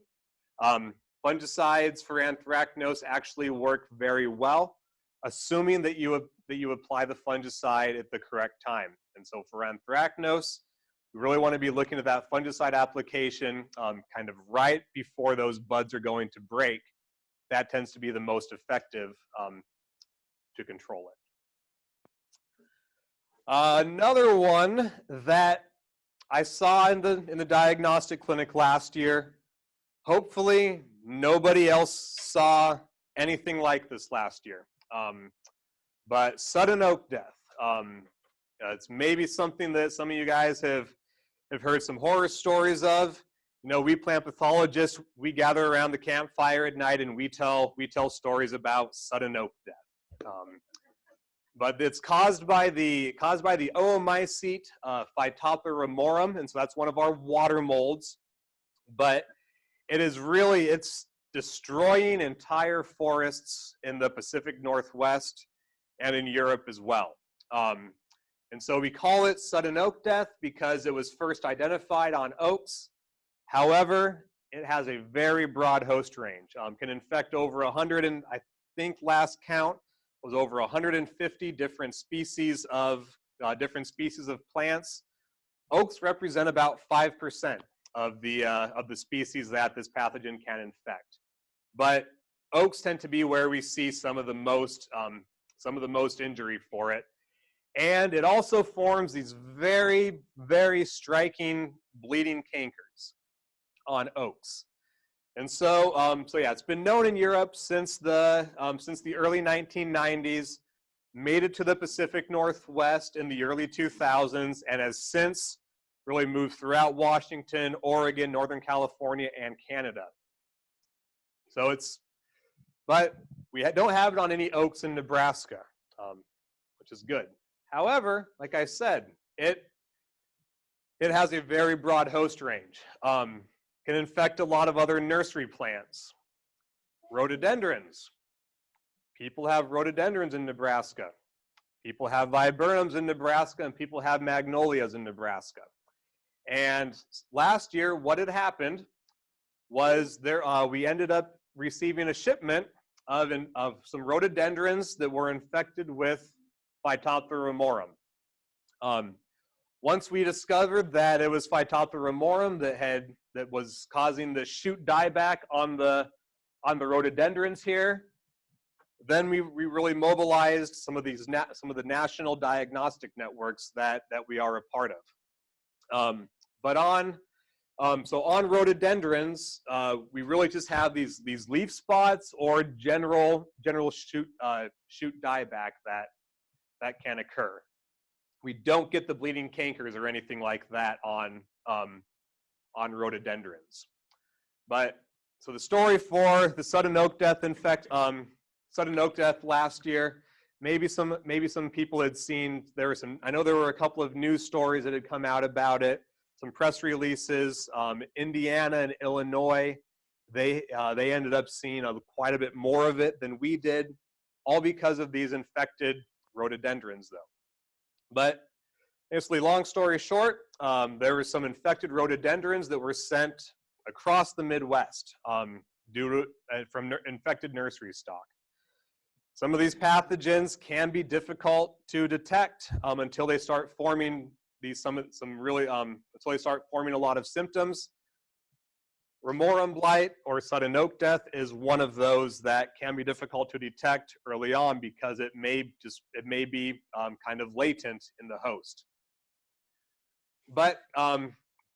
Speaker 2: Fungicides for anthracnose actually work very well, assuming that you apply the fungicide at the correct time. And so for anthracnose, we really want to be looking at that fungicide application kind of right before those buds are going to break. That tends to be the most effective to control it. Another one that I saw in the diagnostic clinic last year, hopefully nobody else saw anything like this last year, but sudden oak death. It's maybe something that some of you guys have heard some horror stories of. You know, we plant pathologists, we gather around the campfire at night and we tell stories about sudden oak death. But it's caused by the oomycete Phytophthora, and so that's one of our water molds. But it's destroying entire forests in the Pacific Northwest and in Europe as well. And so we call it sudden oak death because it was first identified on oaks. However, it has a very broad host range. Can infect over 100, and I think last count was over 150 different species of plants. Oaks represent about 5% of the species that this pathogen can infect. But oaks tend to be where we see some of the most injury for it. And it also forms these very, very striking bleeding cankers on oaks. And so, yeah, it's been known in Europe since the early 1990s, made it to the Pacific Northwest in the early 2000s, and has since really moved throughout Washington, Oregon, Northern California, and Canada. So but we don't have it on any oaks in Nebraska, which is good. However, like I said, it has a very broad host range. Can infect a lot of other nursery plants. Rhododendrons. People have rhododendrons in Nebraska. People have viburnums in Nebraska, and people have magnolias in Nebraska. And last year, what had happened was we ended up receiving a shipment of some rhododendrons that were infected with Phytophthora. Once we discovered that it was Phytophthora that was causing the shoot dieback on the rhododendrons here, then we really mobilized some of the national diagnostic networks that we are a part of. But on rhododendrons, we really just have these leaf spots or general shoot dieback that can occur. We don't get the bleeding cankers or anything like that on rhododendrons. But so the story for the sudden oak death last year, maybe some people had seen, I know there were a couple of news stories that had come out about it, some press releases. Indiana and Illinois, they ended up seeing quite a bit more of it than we did, all because of these infected rhododendrons though. But basically, long story short, there were some infected rhododendrons that were sent across the Midwest due to from infected nursery stock. Some of these pathogens can be difficult to detect until they start forming until they start forming a lot of symptoms. Remorum blight or sudden oak death is one of those that can be difficult to detect early on because it may be kind of latent in the host. But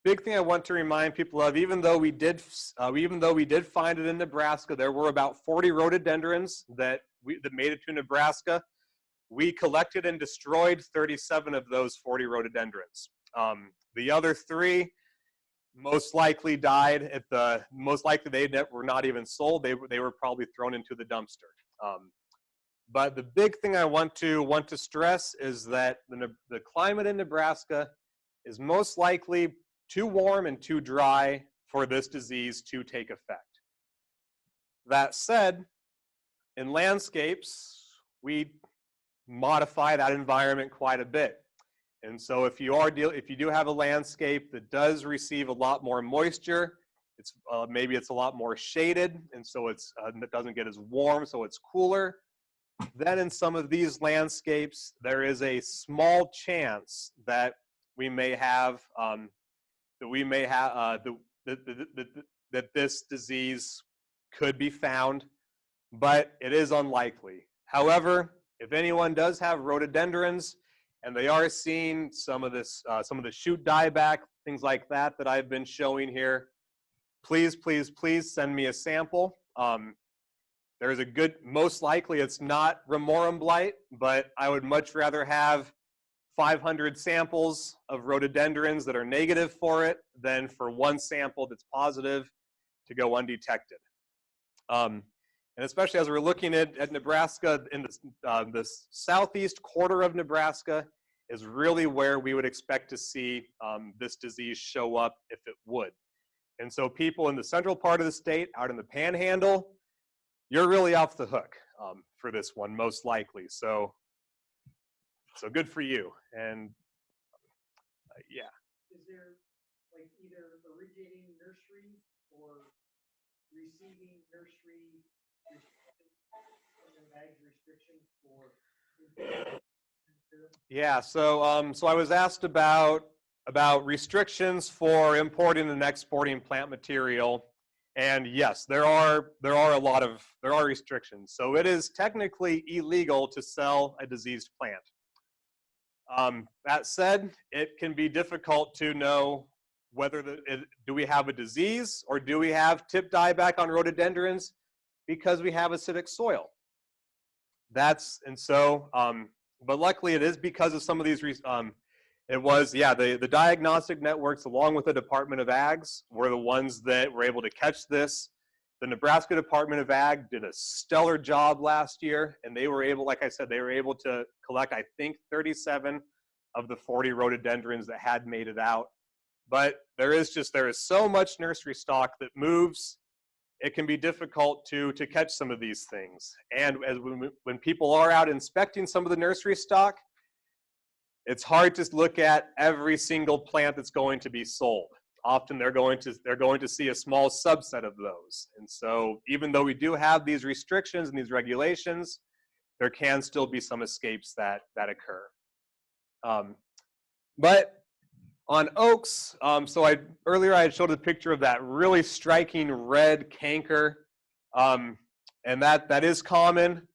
Speaker 2: big thing I want to remind people of, even though we did find it in Nebraska, there were about 40 rhododendrons that made it to Nebraska. We collected and destroyed 37 of those 40 rhododendrons. The other 3 most likely died they were not even sold. They were probably thrown into the dumpster. But the big thing I want to stress is that the climate in Nebraska is most likely too warm and too dry for this disease to take effect. That said, in landscapes, we modify that environment quite a bit. And so if you do have a landscape that does receive a lot more moisture, maybe it's a lot more shaded, and so it doesn't get as warm, so it's cooler. Then in some of these landscapes, there is a small chance that we may have that this disease could be found, but it is unlikely. However, if anyone does have rhododendrons and they are seeing some of the shoot dieback, things like that I've been showing here, please send me a sample. There's a good, most likely it's not remorum blight, but I would much rather have 500 samples of rhododendrons that are negative for it than for 1 sample that's positive to go undetected. And especially as we're looking at Nebraska, in the southeast quarter of Nebraska is really where we would expect to see this disease show up if it would. And so people in the central part of the state, out in the panhandle, you're really off the hook for this one, most likely. So good for you. And yeah.
Speaker 3: Is there like either originating nursery or receiving nursery restrictions for?
Speaker 2: Yeah. So I was asked about restrictions for importing and exporting plant material. And yes, there are restrictions. So it is technically illegal to sell a diseased plant. That said, it can be difficult to know whether do we have a disease or do we have tip dieback on rhododendrons because we have acidic soil. But luckily it is because of some of these. The diagnostic networks, along with the Department of Ags, were the ones that were able to catch this. The Nebraska Department of Ag did a stellar job last year, and they were able, like I said, they were able to collect, I think, 37 of the 40 rhododendrons that had made it out. But there is so much nursery stock that moves, it can be difficult to catch some of these things. And when people are out inspecting some of the nursery stock, it's hard to look at every single plant that's going to be sold. Often they're going to see a small subset of those. And so even though we do have these restrictions and these regulations, there can still be some escapes that occur. But on oaks, earlier I had showed a picture of that really striking red canker, and that is common.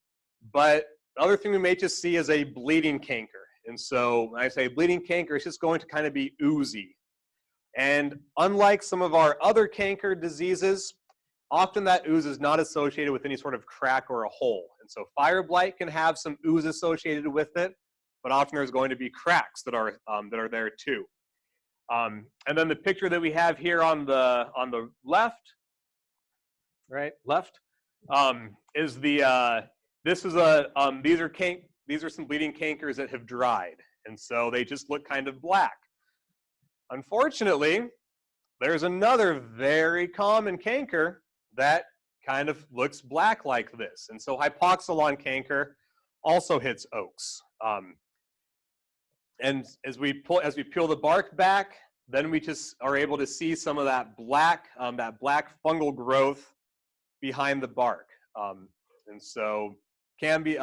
Speaker 2: But the other thing we may just see is a bleeding canker. And so when I say bleeding canker, it's just going to kind of be oozy. And unlike some of our other canker diseases, often that ooze is not associated with any sort of crack or a hole. And so fire blight can have some ooze associated with it, but often there's going to be cracks that are there too. And then the picture that we have here on the left, is these are these are some bleeding cankers that have dried, and so they just look kind of black. Unfortunately, there's another very common canker that kind of looks black like this, and so hypoxylon canker also hits oaks. And as we peel the bark back, then we just are able to see some of that black fungal growth behind the bark, and so can be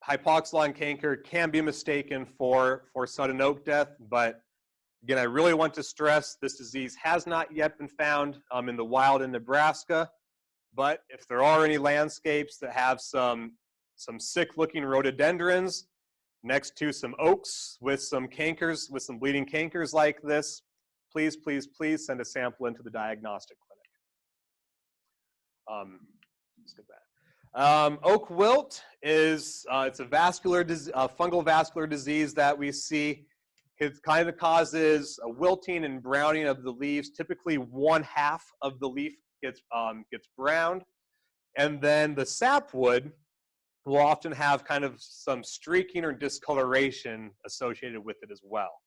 Speaker 2: hypoxylon canker can be mistaken for sudden oak death, but again, I really want to stress this disease has not yet been found in the wild in Nebraska, but if there are any landscapes that have some sick-looking rhododendrons next to some oaks with some cankers, with some bleeding cankers like this, please, please, please send a sample into the diagnostic clinic. Let's get that. Oak wilt is it's a fungal vascular disease that we see. It kind of causes a wilting and browning of the leaves. Typically, 1/2 of the leaf gets browned, and then the sapwood will often have kind of some streaking or discoloration associated with it as well.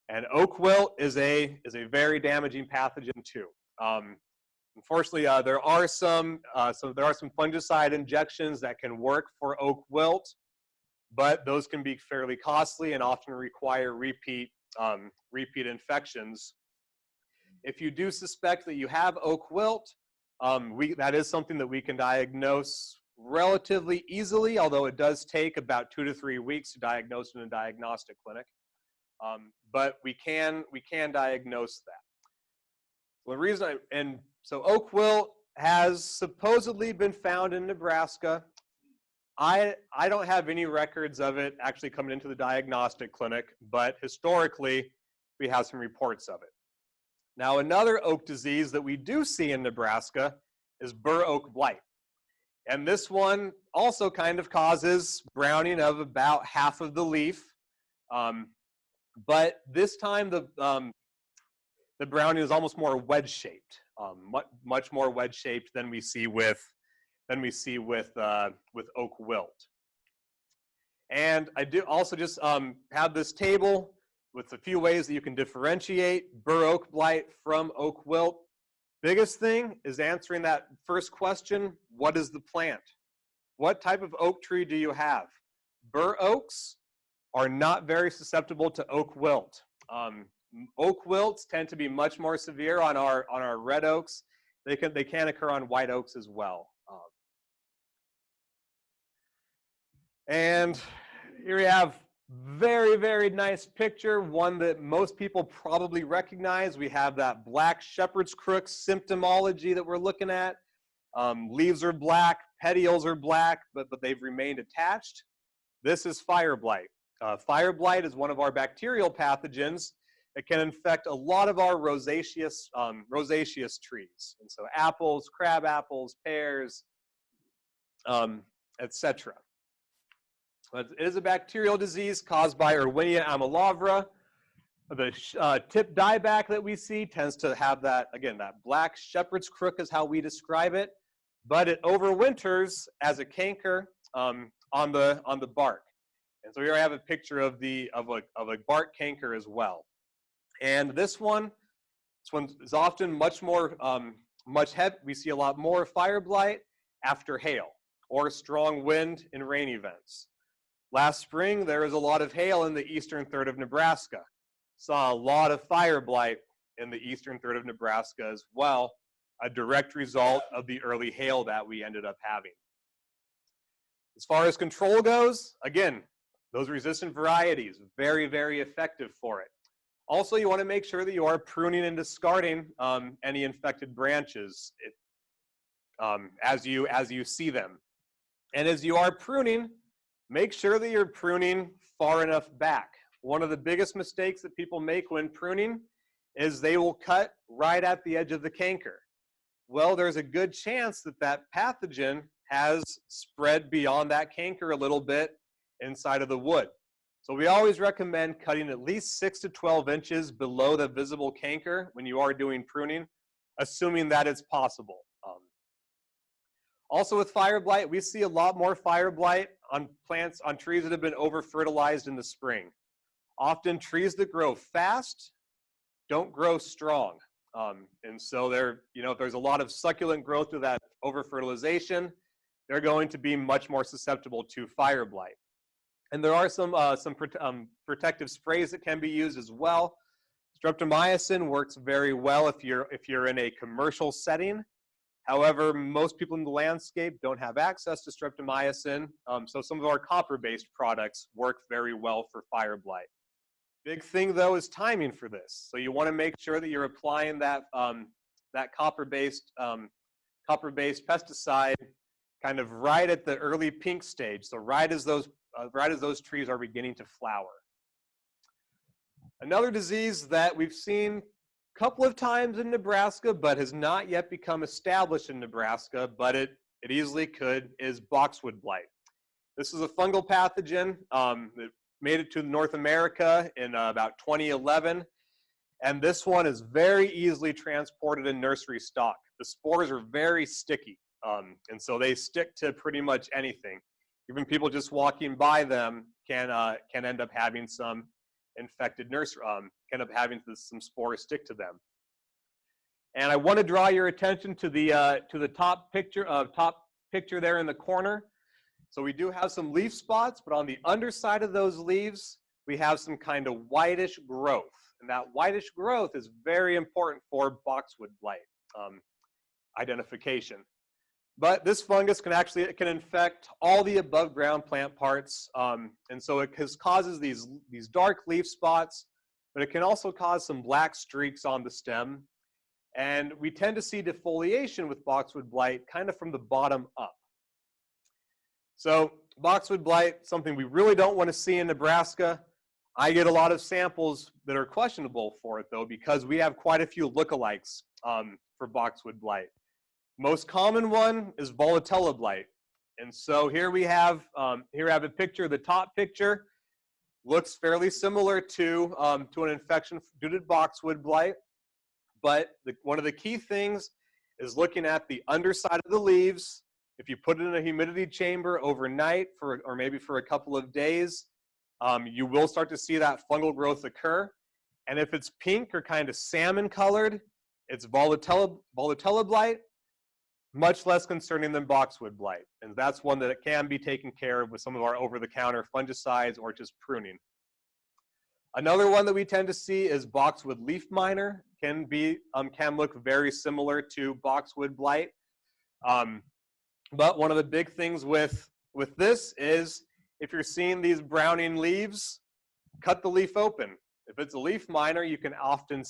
Speaker 2: And oak wilt is a very damaging pathogen too. Unfortunately, there are some fungicide injections that can work for oak wilt, but those can be fairly costly and often require repeat infections. If you do suspect that you have oak wilt, that is something that we can diagnose relatively easily, although it does take about 2 to 3 weeks to diagnose in a diagnostic clinic. But we can diagnose that. So oak wilt has supposedly been found in Nebraska. I don't have any records of it actually coming into the diagnostic clinic, but historically we have some reports of it. Now, another oak disease that we do see in Nebraska is bur oak blight. And this one also kind of causes browning of about 1/2 of the leaf. But this time the browning is almost more wedge-shaped, much more wedge-shaped than we see with oak wilt. And I do also just have this table with a few ways that you can differentiate bur oak blight from oak wilt. Biggest thing is answering that first question: what is the plant? What type of oak tree do you have? Bur oaks are not very susceptible to oak wilt. Oak wilts tend to be much more severe on our red oaks. They can occur on white oaks as well. And here we have very, very nice picture, one that most people probably recognize. We have that black shepherd's crook symptomology that we're looking at. Leaves are black, petioles are black, but they've remained attached. This is fire blight. Fire blight is one of our bacterial pathogens. It can infect a lot of our rosaceous trees. And so apples, crab apples, pears, etc. But it is a bacterial disease caused by Erwinia amylavra. The tip dieback that we see tends to have that, again, that black shepherd's crook is how we describe it, but it overwinters as a canker on the bark. And so here I have a picture of a bark canker as well. And this one is often much more heavy. We see a lot more fire blight after hail or strong wind and rain events. Last spring, there was a lot of hail in the eastern third of Nebraska. Saw a lot of fire blight in the eastern third of Nebraska as well, a direct result of the early hail that we ended up having. As far as control goes, again, those resistant varieties, very, very effective for it. Also, you want to make sure that you are pruning and discarding any infected branches as you see them. And as you are pruning, make sure that you're pruning far enough back. One of the biggest mistakes that people make when pruning is they will cut right at the edge of the canker. Well, there's a good chance that that pathogen has spread beyond that canker a little bit inside of the wood. So we always recommend cutting at least 6 to 12 inches below the visible canker when you are doing pruning, assuming that it's possible. Also with fire blight, we see a lot more fire blight on plants, on trees that have been over-fertilized in the spring. Often trees that grow fast don't grow strong. And so if there's a lot of succulent growth to that over-fertilization, they're going to be much more susceptible to fire blight. And there are some protective sprays that can be used as well. Streptomycin works very well if you're in a commercial setting. However, most people in the landscape don't have access to streptomycin, so some of our copper-based products work very well for fire blight. Big thing though is timing for this. So you want to make sure that you're applying that copper-based pesticide kind of right at the early pink stage. So right as those trees are beginning to flower. Another disease that we've seen a couple of times in Nebraska, but has not yet become established in Nebraska, but it easily could, is boxwood blight. This is a fungal pathogen that made it to North America in about 2011. And this one is very easily transported in nursery stock. The spores are very sticky, and so they stick to pretty much anything. Even people just walking by them can end up having some infected end up having some spores stick to them. And I want to draw your attention to the top picture there in the corner. So we do have some leaf spots, but on the underside of those leaves, we have some kind of whitish growth. And that whitish growth is very important for boxwood blight identification. But this fungus it can infect all the above ground plant parts. And so it causes these dark leaf spots, but it can also cause some black streaks on the stem. And we tend to see defoliation with boxwood blight kind of from the bottom up. So boxwood blight, something we really don't want to see in Nebraska. I get a lot of samples that are questionable for it though, because we have quite a few lookalikes for boxwood blight. Most common one is volatile blight. And so here we have a picture. The top picture looks fairly similar to an infection due to boxwood blight. But one of the key things is looking at the underside of the leaves. If you put it in a humidity chamber overnight or maybe for a couple of days, you will start to see that fungal growth occur. And if it's pink or kind of salmon colored, it's volatile blight. Much less concerning than boxwood blight. And that's one that can be taken care of with some of our over-the-counter fungicides or just pruning. Another one that we tend to see is boxwood leaf miner. Can look very similar to boxwood blight. But one of the big things with this is if you're seeing these browning leaves, cut the leaf open. If it's a leaf miner, you can often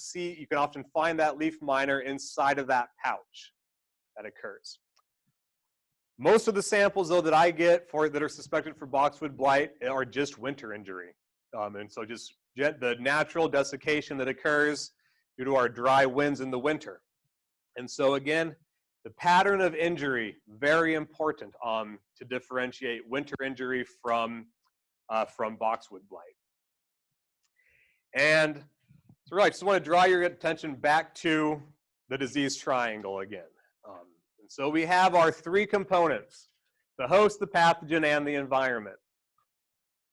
Speaker 2: find that leaf miner inside of that pouch that occurs. Most of the samples though that I get that are suspected for boxwood blight are just winter injury. And so just the natural desiccation that occurs due to our dry winds in the winter. And so again, the pattern of injury, very important to differentiate winter injury from boxwood blight. And so I just want to draw your attention back to the disease triangle again. And so we have our three components: the host, the pathogen, and the environment.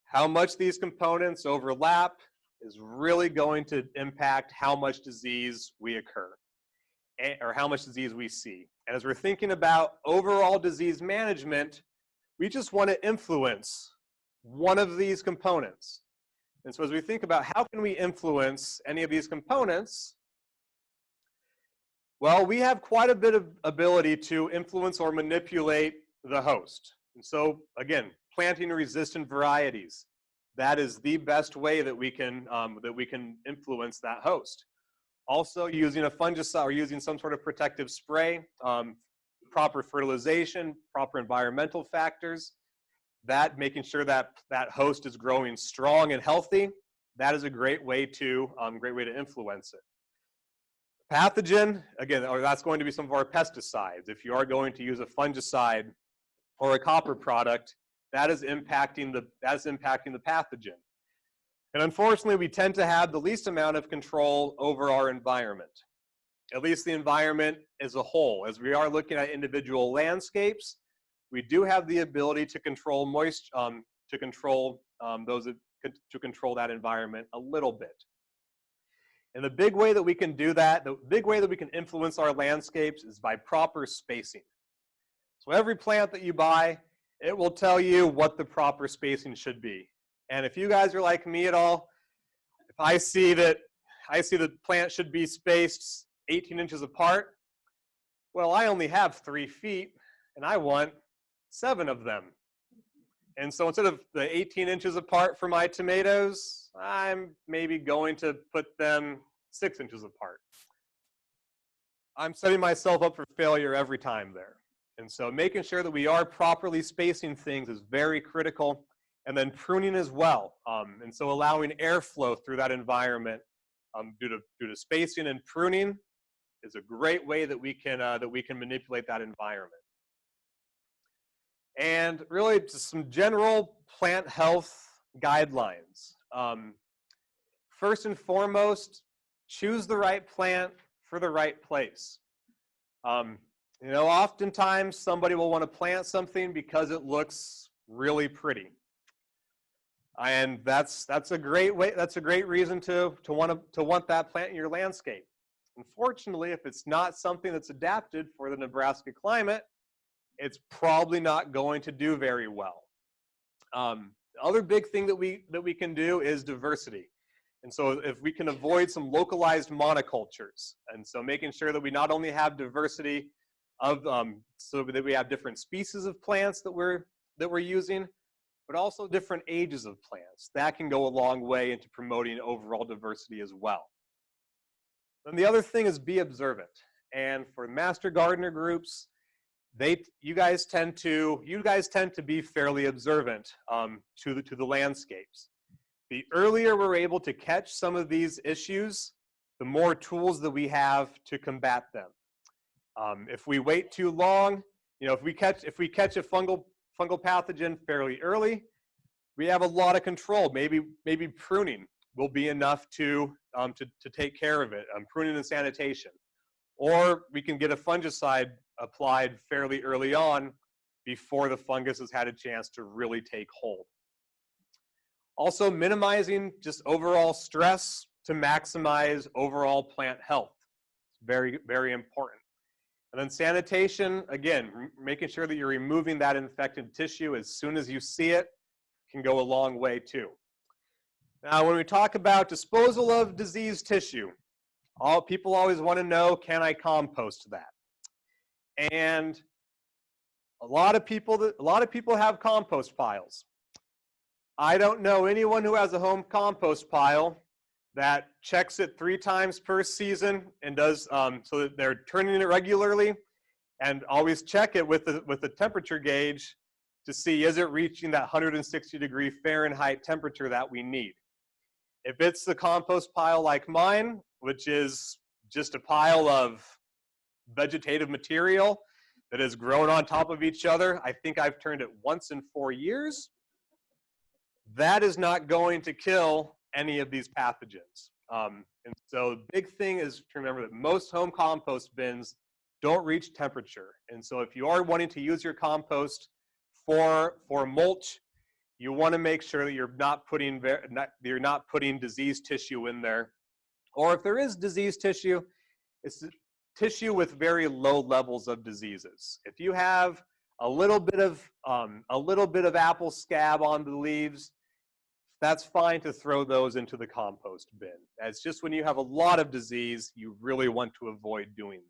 Speaker 2: How much these components overlap is really going to impact how much disease we occur, or how much disease we see. And as we're thinking about overall disease management, we just want to influence one of these components. And so as we think about how can we influence any of these components, well, we have quite a bit of ability to influence or manipulate the host. And so again, planting resistant varieties. That is the best way that we can influence that host. Also, using a fungicide or using some sort of protective spray, proper fertilization, proper environmental factors, making sure that that host is growing strong and healthy. That is a great way to influence it. Pathogen, again, that's going to be some of our pesticides. If you are going to use a fungicide or a copper product, that is impacting the pathogen. And unfortunately, we tend to have the least amount of control over our environment, at least the environment as a whole. As we are looking at individual landscapes, we do have the ability to control moisture, to control to control that environment a little bit. And the big way that we can do that, the big way that we can influence our landscapes is by proper spacing. So every plant that you buy, it will tell you what the proper spacing should be. And if you guys are like me at all, if I see that the plant should be spaced 18 inches apart, well, I only have 3 feet and I want 7 of them. And so instead of the 18 inches apart for my tomatoes, I'm maybe going to put them 6 inches apart. I'm setting myself up for failure every time there. And so making sure that we are properly spacing things is very critical. And then pruning as well. And so allowing airflow through that environment due to spacing and pruning is a great way that we can manipulate that environment. And really just some general plant health guidelines. First and foremost, choose the right plant for the right place. You know, oftentimes somebody will want to plant something because it looks really pretty. And that's a great way, that's a great reason to want that plant in your landscape. Unfortunately, if it's not something that's adapted for the Nebraska climate, it's probably not going to do very well. The other big thing that we can do is diversity. And so if we can avoid some localized monocultures, and so making sure that we not only have diversity of so that we have different species of plants that we're using, but also different ages of plants. That can go a long way into promoting overall diversity as well. Then the other thing is be observant. And for master gardener groups, you guys tend to be fairly observant to the landscapes. The earlier we're able to catch some of these issues, the more tools that we have to combat them. If we wait too long, you know, if we catch a fungal pathogen fairly early, we have a lot of control. Maybe pruning will be enough to take care of it. Pruning and sanitation, or we can get a fungicide applied fairly early on before the fungus has had a chance to really take hold. Also, minimizing just overall stress to maximize overall plant health. It's very, very important. And then sanitation, again, making sure that you're removing that infected tissue as soon as you see it can go a long way too. Now, when we talk about disposal of diseased tissue, people always want to know, can I compost that? And a lot of people have compost piles. I don't know anyone who has a home compost pile that checks it 3 times per season and does so that they're turning it regularly, and always check it with the temperature gauge to see, is it reaching that 160° Fahrenheit temperature that we need. If it's the compost pile like mine, which is just a pile of vegetative material that has grown on top of each other, I think I've turned it once in 4 years, that is not going to kill any of these pathogens. And so the big thing is to remember that most home compost bins don't reach temperature. And so if you are wanting to use your compost for mulch, you want to make sure that you're not putting diseased tissue in there. Or if there is diseased tissue, it's tissue with very low levels of diseases. If you have a little bit of apple scab on the leaves, that's fine to throw those into the compost bin. It's just when you have a lot of disease, you really want to avoid doing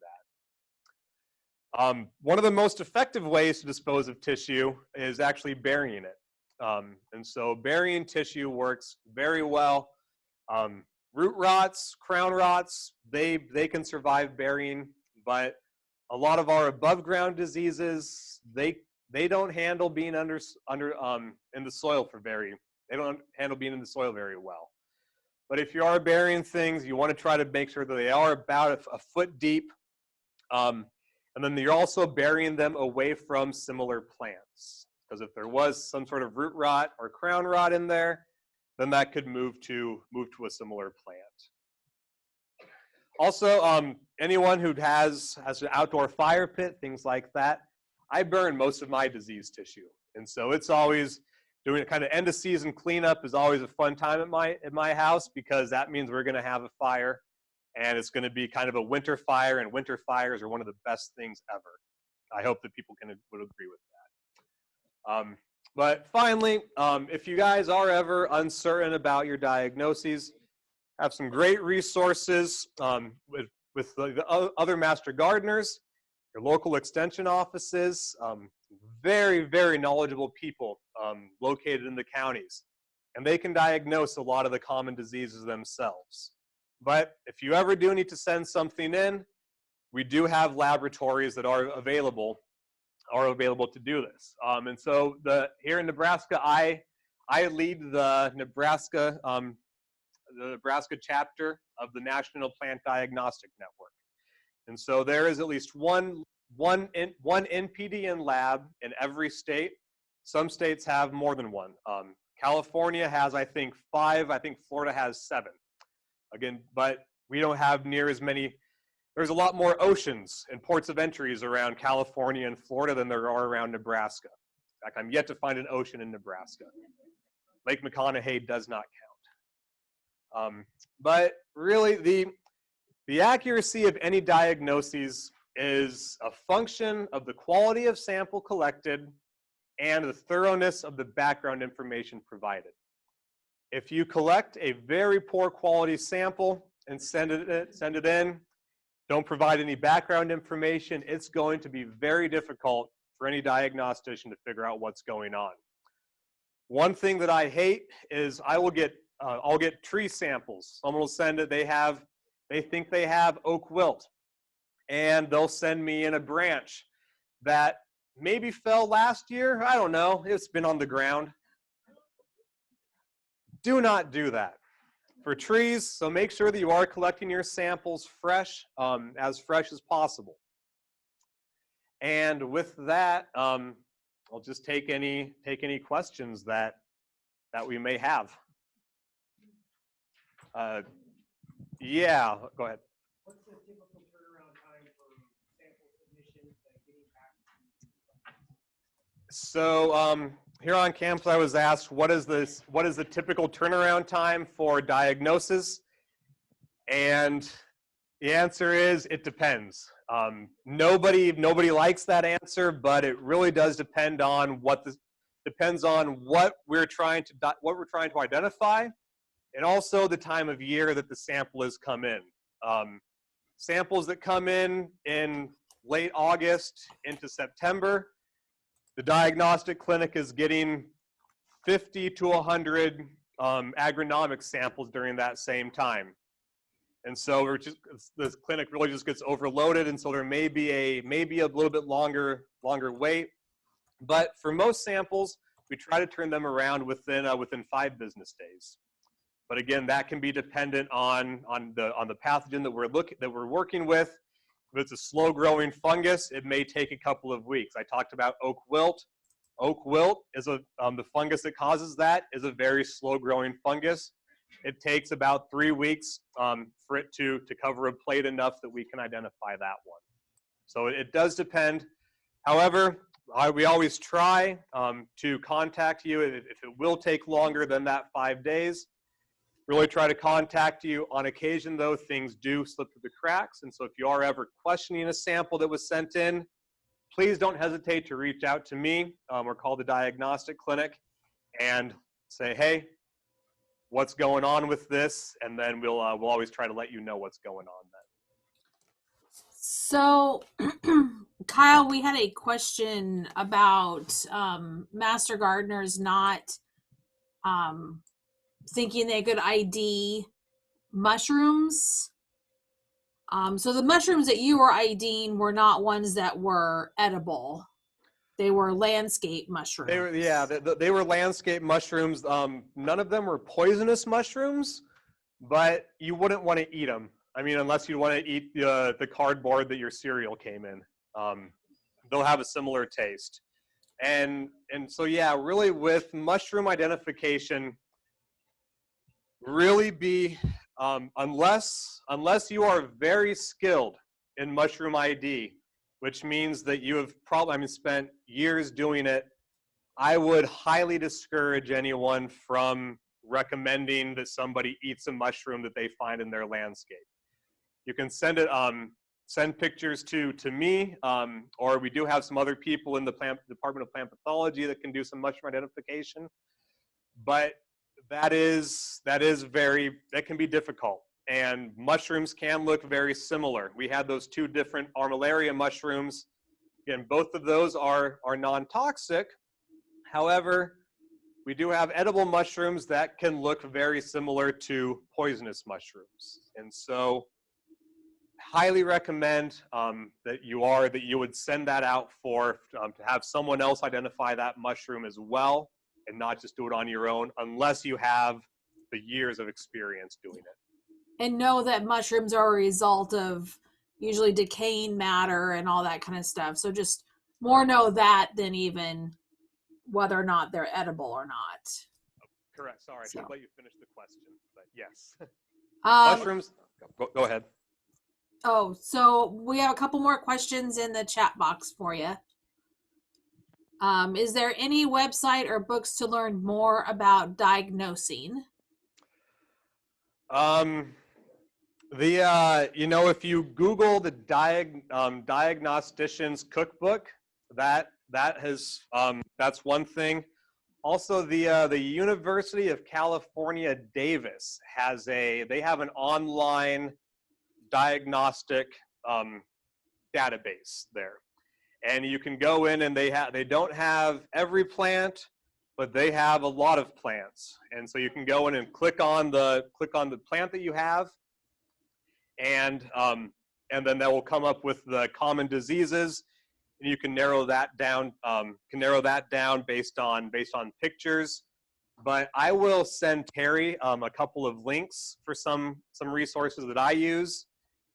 Speaker 2: that. One of the most effective ways to dispose of tissue is actually burying it. And so burying tissue works very well. Root rots, crown rots, they can survive burying, but a lot of our above ground diseases, they don't handle being in the soil they don't handle being in the soil very well. But if you are burying things, you want to try to make sure that they are about a foot deep. And then you're also burying them away from similar plants. Because if there was some sort of root rot or crown rot in there, then that could move to a similar plant. Also, anyone who has an outdoor fire pit, things like that, I burn most of my disease tissue. And so it's always doing a kind of end of season cleanup is always a fun time at my house, because that means we're going to have a fire, and it's going to be kind of a winter fire, and winter fires are one of the best things ever. I hope that people would agree with that. But finally, if you guys are ever uncertain about your diagnoses, have some great resources with the other master gardeners, your local extension offices, very, very knowledgeable people located in the counties. And they can diagnose a lot of the common diseases themselves. But if you ever do need to send something in, we do have laboratories that are available to do this. And so here in Nebraska, I lead the Nebraska chapter of the National Plant Diagnostic Network. And so there is at least one NPDN lab in every state. Some states have more than one. California has, I think, 5. I think Florida has 7. Again, but we don't have near as many. There's a lot more oceans and ports of entries around California and Florida than there are around Nebraska. In fact, I'm yet to find an ocean in Nebraska. Lake McConaughey does not count. But really, the accuracy of any diagnoses is a function of the quality of sample collected and the thoroughness of the background information provided. If you collect a very poor quality sample and send it in, don't provide any background information, it's going to be very difficult for any diagnostician to figure out what's going on. One thing that I hate is I'll get tree samples. Someone will send it, they think they have oak wilt, and they'll send me in a branch that maybe fell last year. I don't know, it's been on the ground. Do not do that for trees, so make sure that you are collecting your samples fresh, as fresh as possible. And with that, I'll just take any questions that we may have. Yeah, go ahead.
Speaker 3: What's the typical turnaround time for sample submissions and getting back?
Speaker 2: So here on campus, I was asked, what is the typical turnaround time for diagnosis? And the answer is, it depends. Nobody likes that answer, but it really does depend on what we're trying to identify, and also the time of year that the sample has come in. Samples that come in late August into September, the diagnostic clinic is getting 50 to 100 agronomic samples during that same time. And so this clinic really just gets overloaded, and so there may be a little bit longer wait. But for most samples, we try to turn them around within 5 business days. But again, that can be dependent on the pathogen that we're working with. If it's a slow-growing fungus, it may take a couple of weeks. I talked about oak wilt. Oak wilt is the fungus that causes that is a very slow-growing fungus. It takes about 3 weeks for it to cover a plate enough that we can identify that one. So it does depend. However, we always try to contact you if it will take longer than that 5 days. Really try to contact you. On occasion, though, things do slip through the cracks. And so if you are ever questioning a sample that was sent in, please don't hesitate to reach out to me or call the diagnostic clinic and say, hey, what's going on with this? And then we'll always try to let you know what's going on then.
Speaker 1: So, Kyle, we had a question about master gardeners not thinking they could ID mushrooms. So the mushrooms that you were IDing were not ones that were edible. They were landscape mushrooms.
Speaker 2: They were landscape mushrooms. None of them were poisonous mushrooms, but you wouldn't want to eat them. I mean, unless you want to eat the cardboard that your cereal came in. They'll have a similar taste. And so, yeah, really with mushroom identification, really be, unless you are very skilled in mushroom ID, which means that you have probably spent years doing it. I would highly discourage anyone from recommending that somebody eats a mushroom that they find in their landscape. You can send it, send pictures to me, or we do have some other people in the Department of Plant Pathology that can do some mushroom identification. But that can be difficult. And mushrooms can look very similar. We had those two different armillaria mushrooms. Again, both of those are non-toxic. However, we do have edible mushrooms that can look very similar to poisonous mushrooms. And so highly recommend that you would send that out to have someone else identify that mushroom as well, and not just do it on your own, unless you have the years of experience doing it.
Speaker 1: And know that mushrooms are a result of usually decaying matter and all that kind of stuff. So just more know that than even whether or not they're edible or not.
Speaker 2: Correct. Sorry, I should let you finish the question, but yes. Mushrooms, go ahead.
Speaker 1: Oh, so we have a couple more questions in the chat box for you. Is there any website or books to learn more about diagnosing?
Speaker 2: If you Google the diagnostician's cookbook, that's one thing. Also, the University of California, Davis they have an online diagnostic database there, and you can go in and they don't have every plant, but they have a lot of plants, and so you can go in and click on the plant that you have, and then that will come up with the common diseases, and you can narrow that down. Based on pictures. But I will send Terry a couple of links for some resources that I use,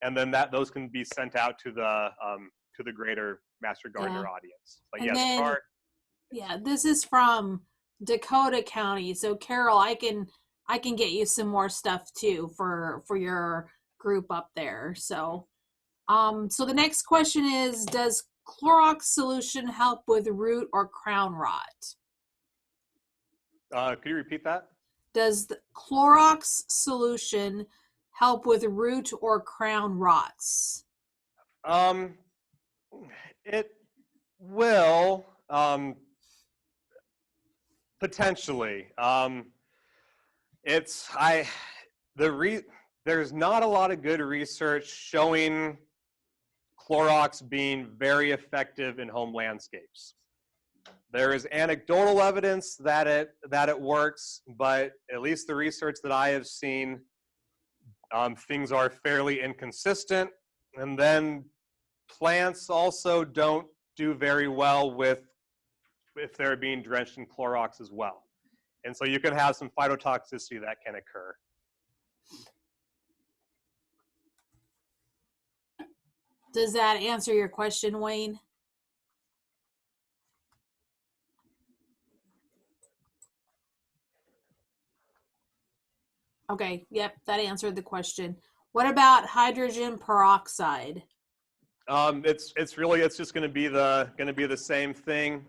Speaker 2: and then those can be sent out to the greater Master Gardener audience. But
Speaker 1: and
Speaker 2: yes,
Speaker 1: then, this is from Dakota County. So Carol, I can get you some more stuff too for your group up there. So so the next question is, does Clorox solution help with root or crown rot?
Speaker 2: Could you repeat that?
Speaker 1: Does the Clorox solution help with root or crown rots?
Speaker 2: It will, potentially. There's not a lot of good research showing Clorox being very effective in home landscapes. There is anecdotal evidence that it works, but at least the research that I have seen, things are fairly inconsistent. And then plants also don't do very well if they're being drenched in Clorox as well. And so you can have some phytotoxicity that can occur.
Speaker 1: Does that answer your question, Wayne? Okay, yep, that answered the question. What about hydrogen peroxide?
Speaker 2: It's just going to be the same thing.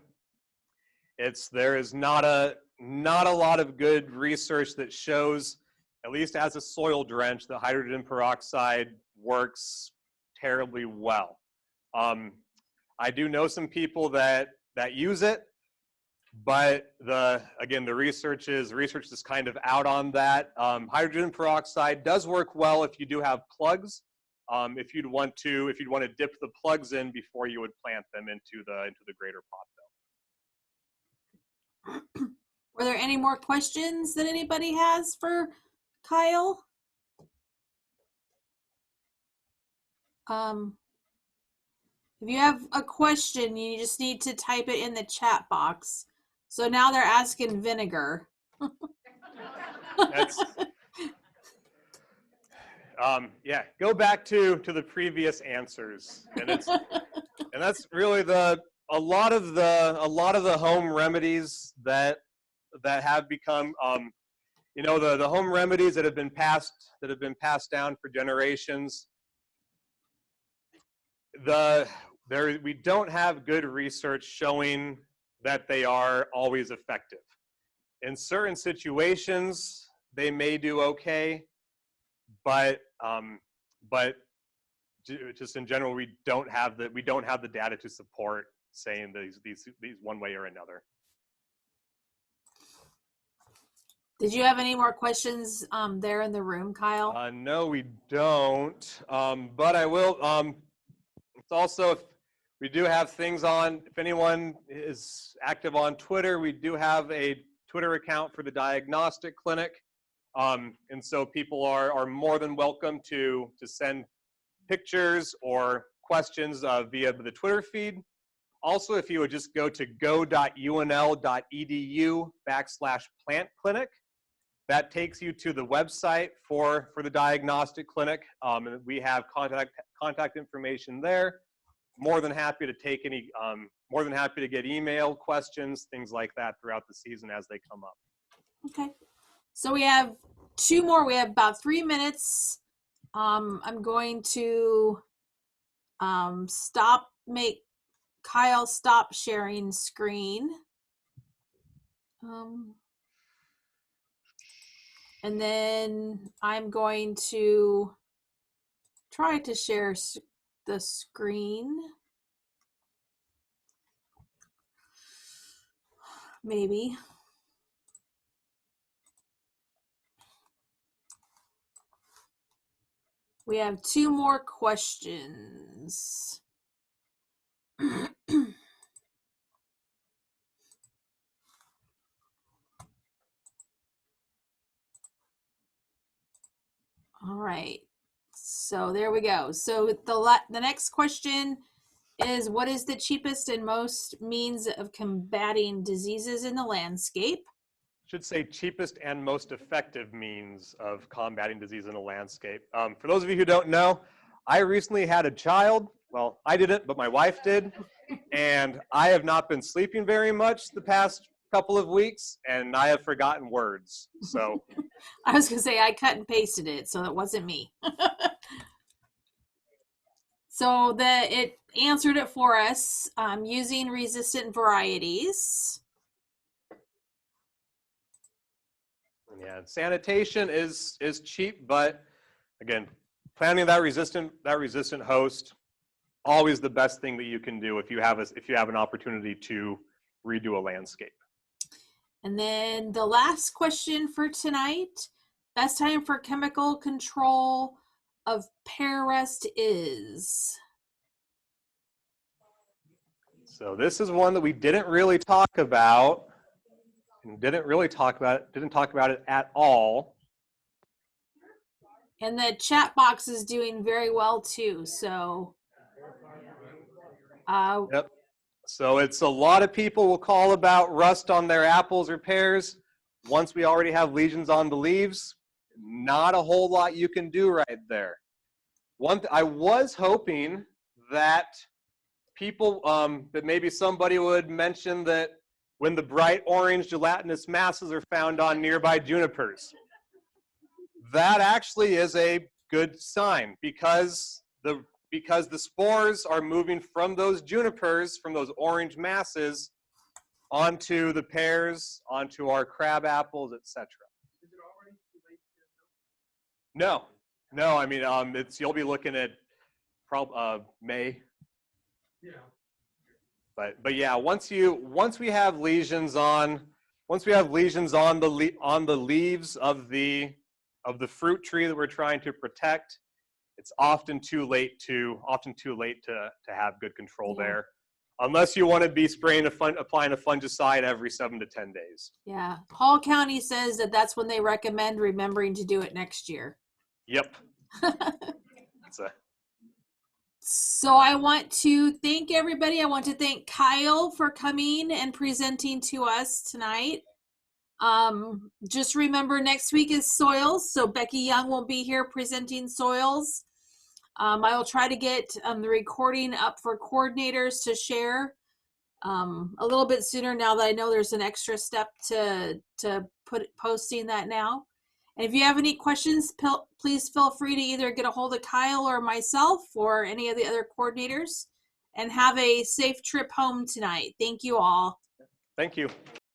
Speaker 2: There is not a lot of good research that shows, at least as a soil drench, that hydrogen peroxide works terribly well. I do know some people that use it, but the research is kind of out on that. Hydrogen peroxide does work well if you do have plugs. If you'd want to dip the plugs in before you would plant them into the greater pot though.
Speaker 1: Were there any more questions that anybody has for Kyle? If you have a question, you just need to type it in the chat box. So now they're asking vinegar.
Speaker 2: Go back to the previous answers, and that's really a lot of the home remedies that have become the home remedies that have been passed down for generations. we don't have good research showing that they are always effective. In certain situations, they may do okay, but just in general, we don't have the data to support saying these one way or another.
Speaker 1: Did you have any more questions there in the room, Kyle?
Speaker 2: No, we don't. But I will. It's also, if we do have things on, if anyone is active on Twitter, we do have a Twitter account for the diagnostic clinic. And so people are more than welcome to send pictures or questions via the Twitter feed. Also, if you would just go to go.unl.edu/plant clinic, that takes you to the website for the diagnostic clinic. And we have contact information there. More than happy to take any, more than happy to get email questions, things like that throughout the season as they come up.
Speaker 1: Okay. So we have 2 more. We have about 3 minutes. I'm going to make Kyle stop sharing screen. And then I'm going to try to share the screen. Maybe. We have 2 more questions. All right. So there we go. So the next question is, what is the cheapest and most means of combating diseases in the landscape?
Speaker 2: Should say cheapest and most effective means of combating disease in the landscape. For those of you who don't know, I recently had a child. Well, I didn't, but my wife did. And I have not been sleeping very much the past couple of weeks, and I have forgotten words. So
Speaker 1: I was going to say I cut and pasted it, so it wasn't me. So it answered it for us using resistant varieties.
Speaker 2: yeah, sanitation is cheap, but again, planting that resistant host, always the best thing that you can do if you have an opportunity to redo a landscape.
Speaker 1: And then the last question for tonight, best time for chemical control of pear rust is?
Speaker 2: So this is one that we didn't really talk about. Didn't talk about it at all.
Speaker 1: And the chat box is doing very well too. So
Speaker 2: Yep. So it's a lot of people will call about rust on their apples or pears. Once we already have lesions on the leaves, not a whole lot you can do right there. I was hoping that people, that maybe somebody would mention that when the bright orange gelatinous masses are found on nearby junipers, that actually is a good sign because the spores are moving from those junipers, from those orange masses, onto the pears, onto our crab apples, etc.
Speaker 3: Is it already too late to
Speaker 2: No. I mean, you'll be looking at May.
Speaker 3: Yeah.
Speaker 2: But yeah, once we have lesions on the leaves of the fruit tree that we're trying to protect, it's often too late to have good control there, unless you want to be applying a fungicide every 7 to 10 days.
Speaker 1: yeah, Hall County says that that's when they recommend remembering to do it next year.
Speaker 2: Yep.
Speaker 1: So I want to thank everybody. I want to thank Kyle for coming and presenting to us tonight. Just remember next week is soils, so Becky Young will be here presenting soils. I will try to get the recording up for coordinators to share a little bit sooner now that I know there's an extra step to posting that now. And if you have any questions, please feel free to either get a hold of Kyle or myself or any of the other coordinators, and have a safe trip home tonight. Thank you all.
Speaker 2: Thank you.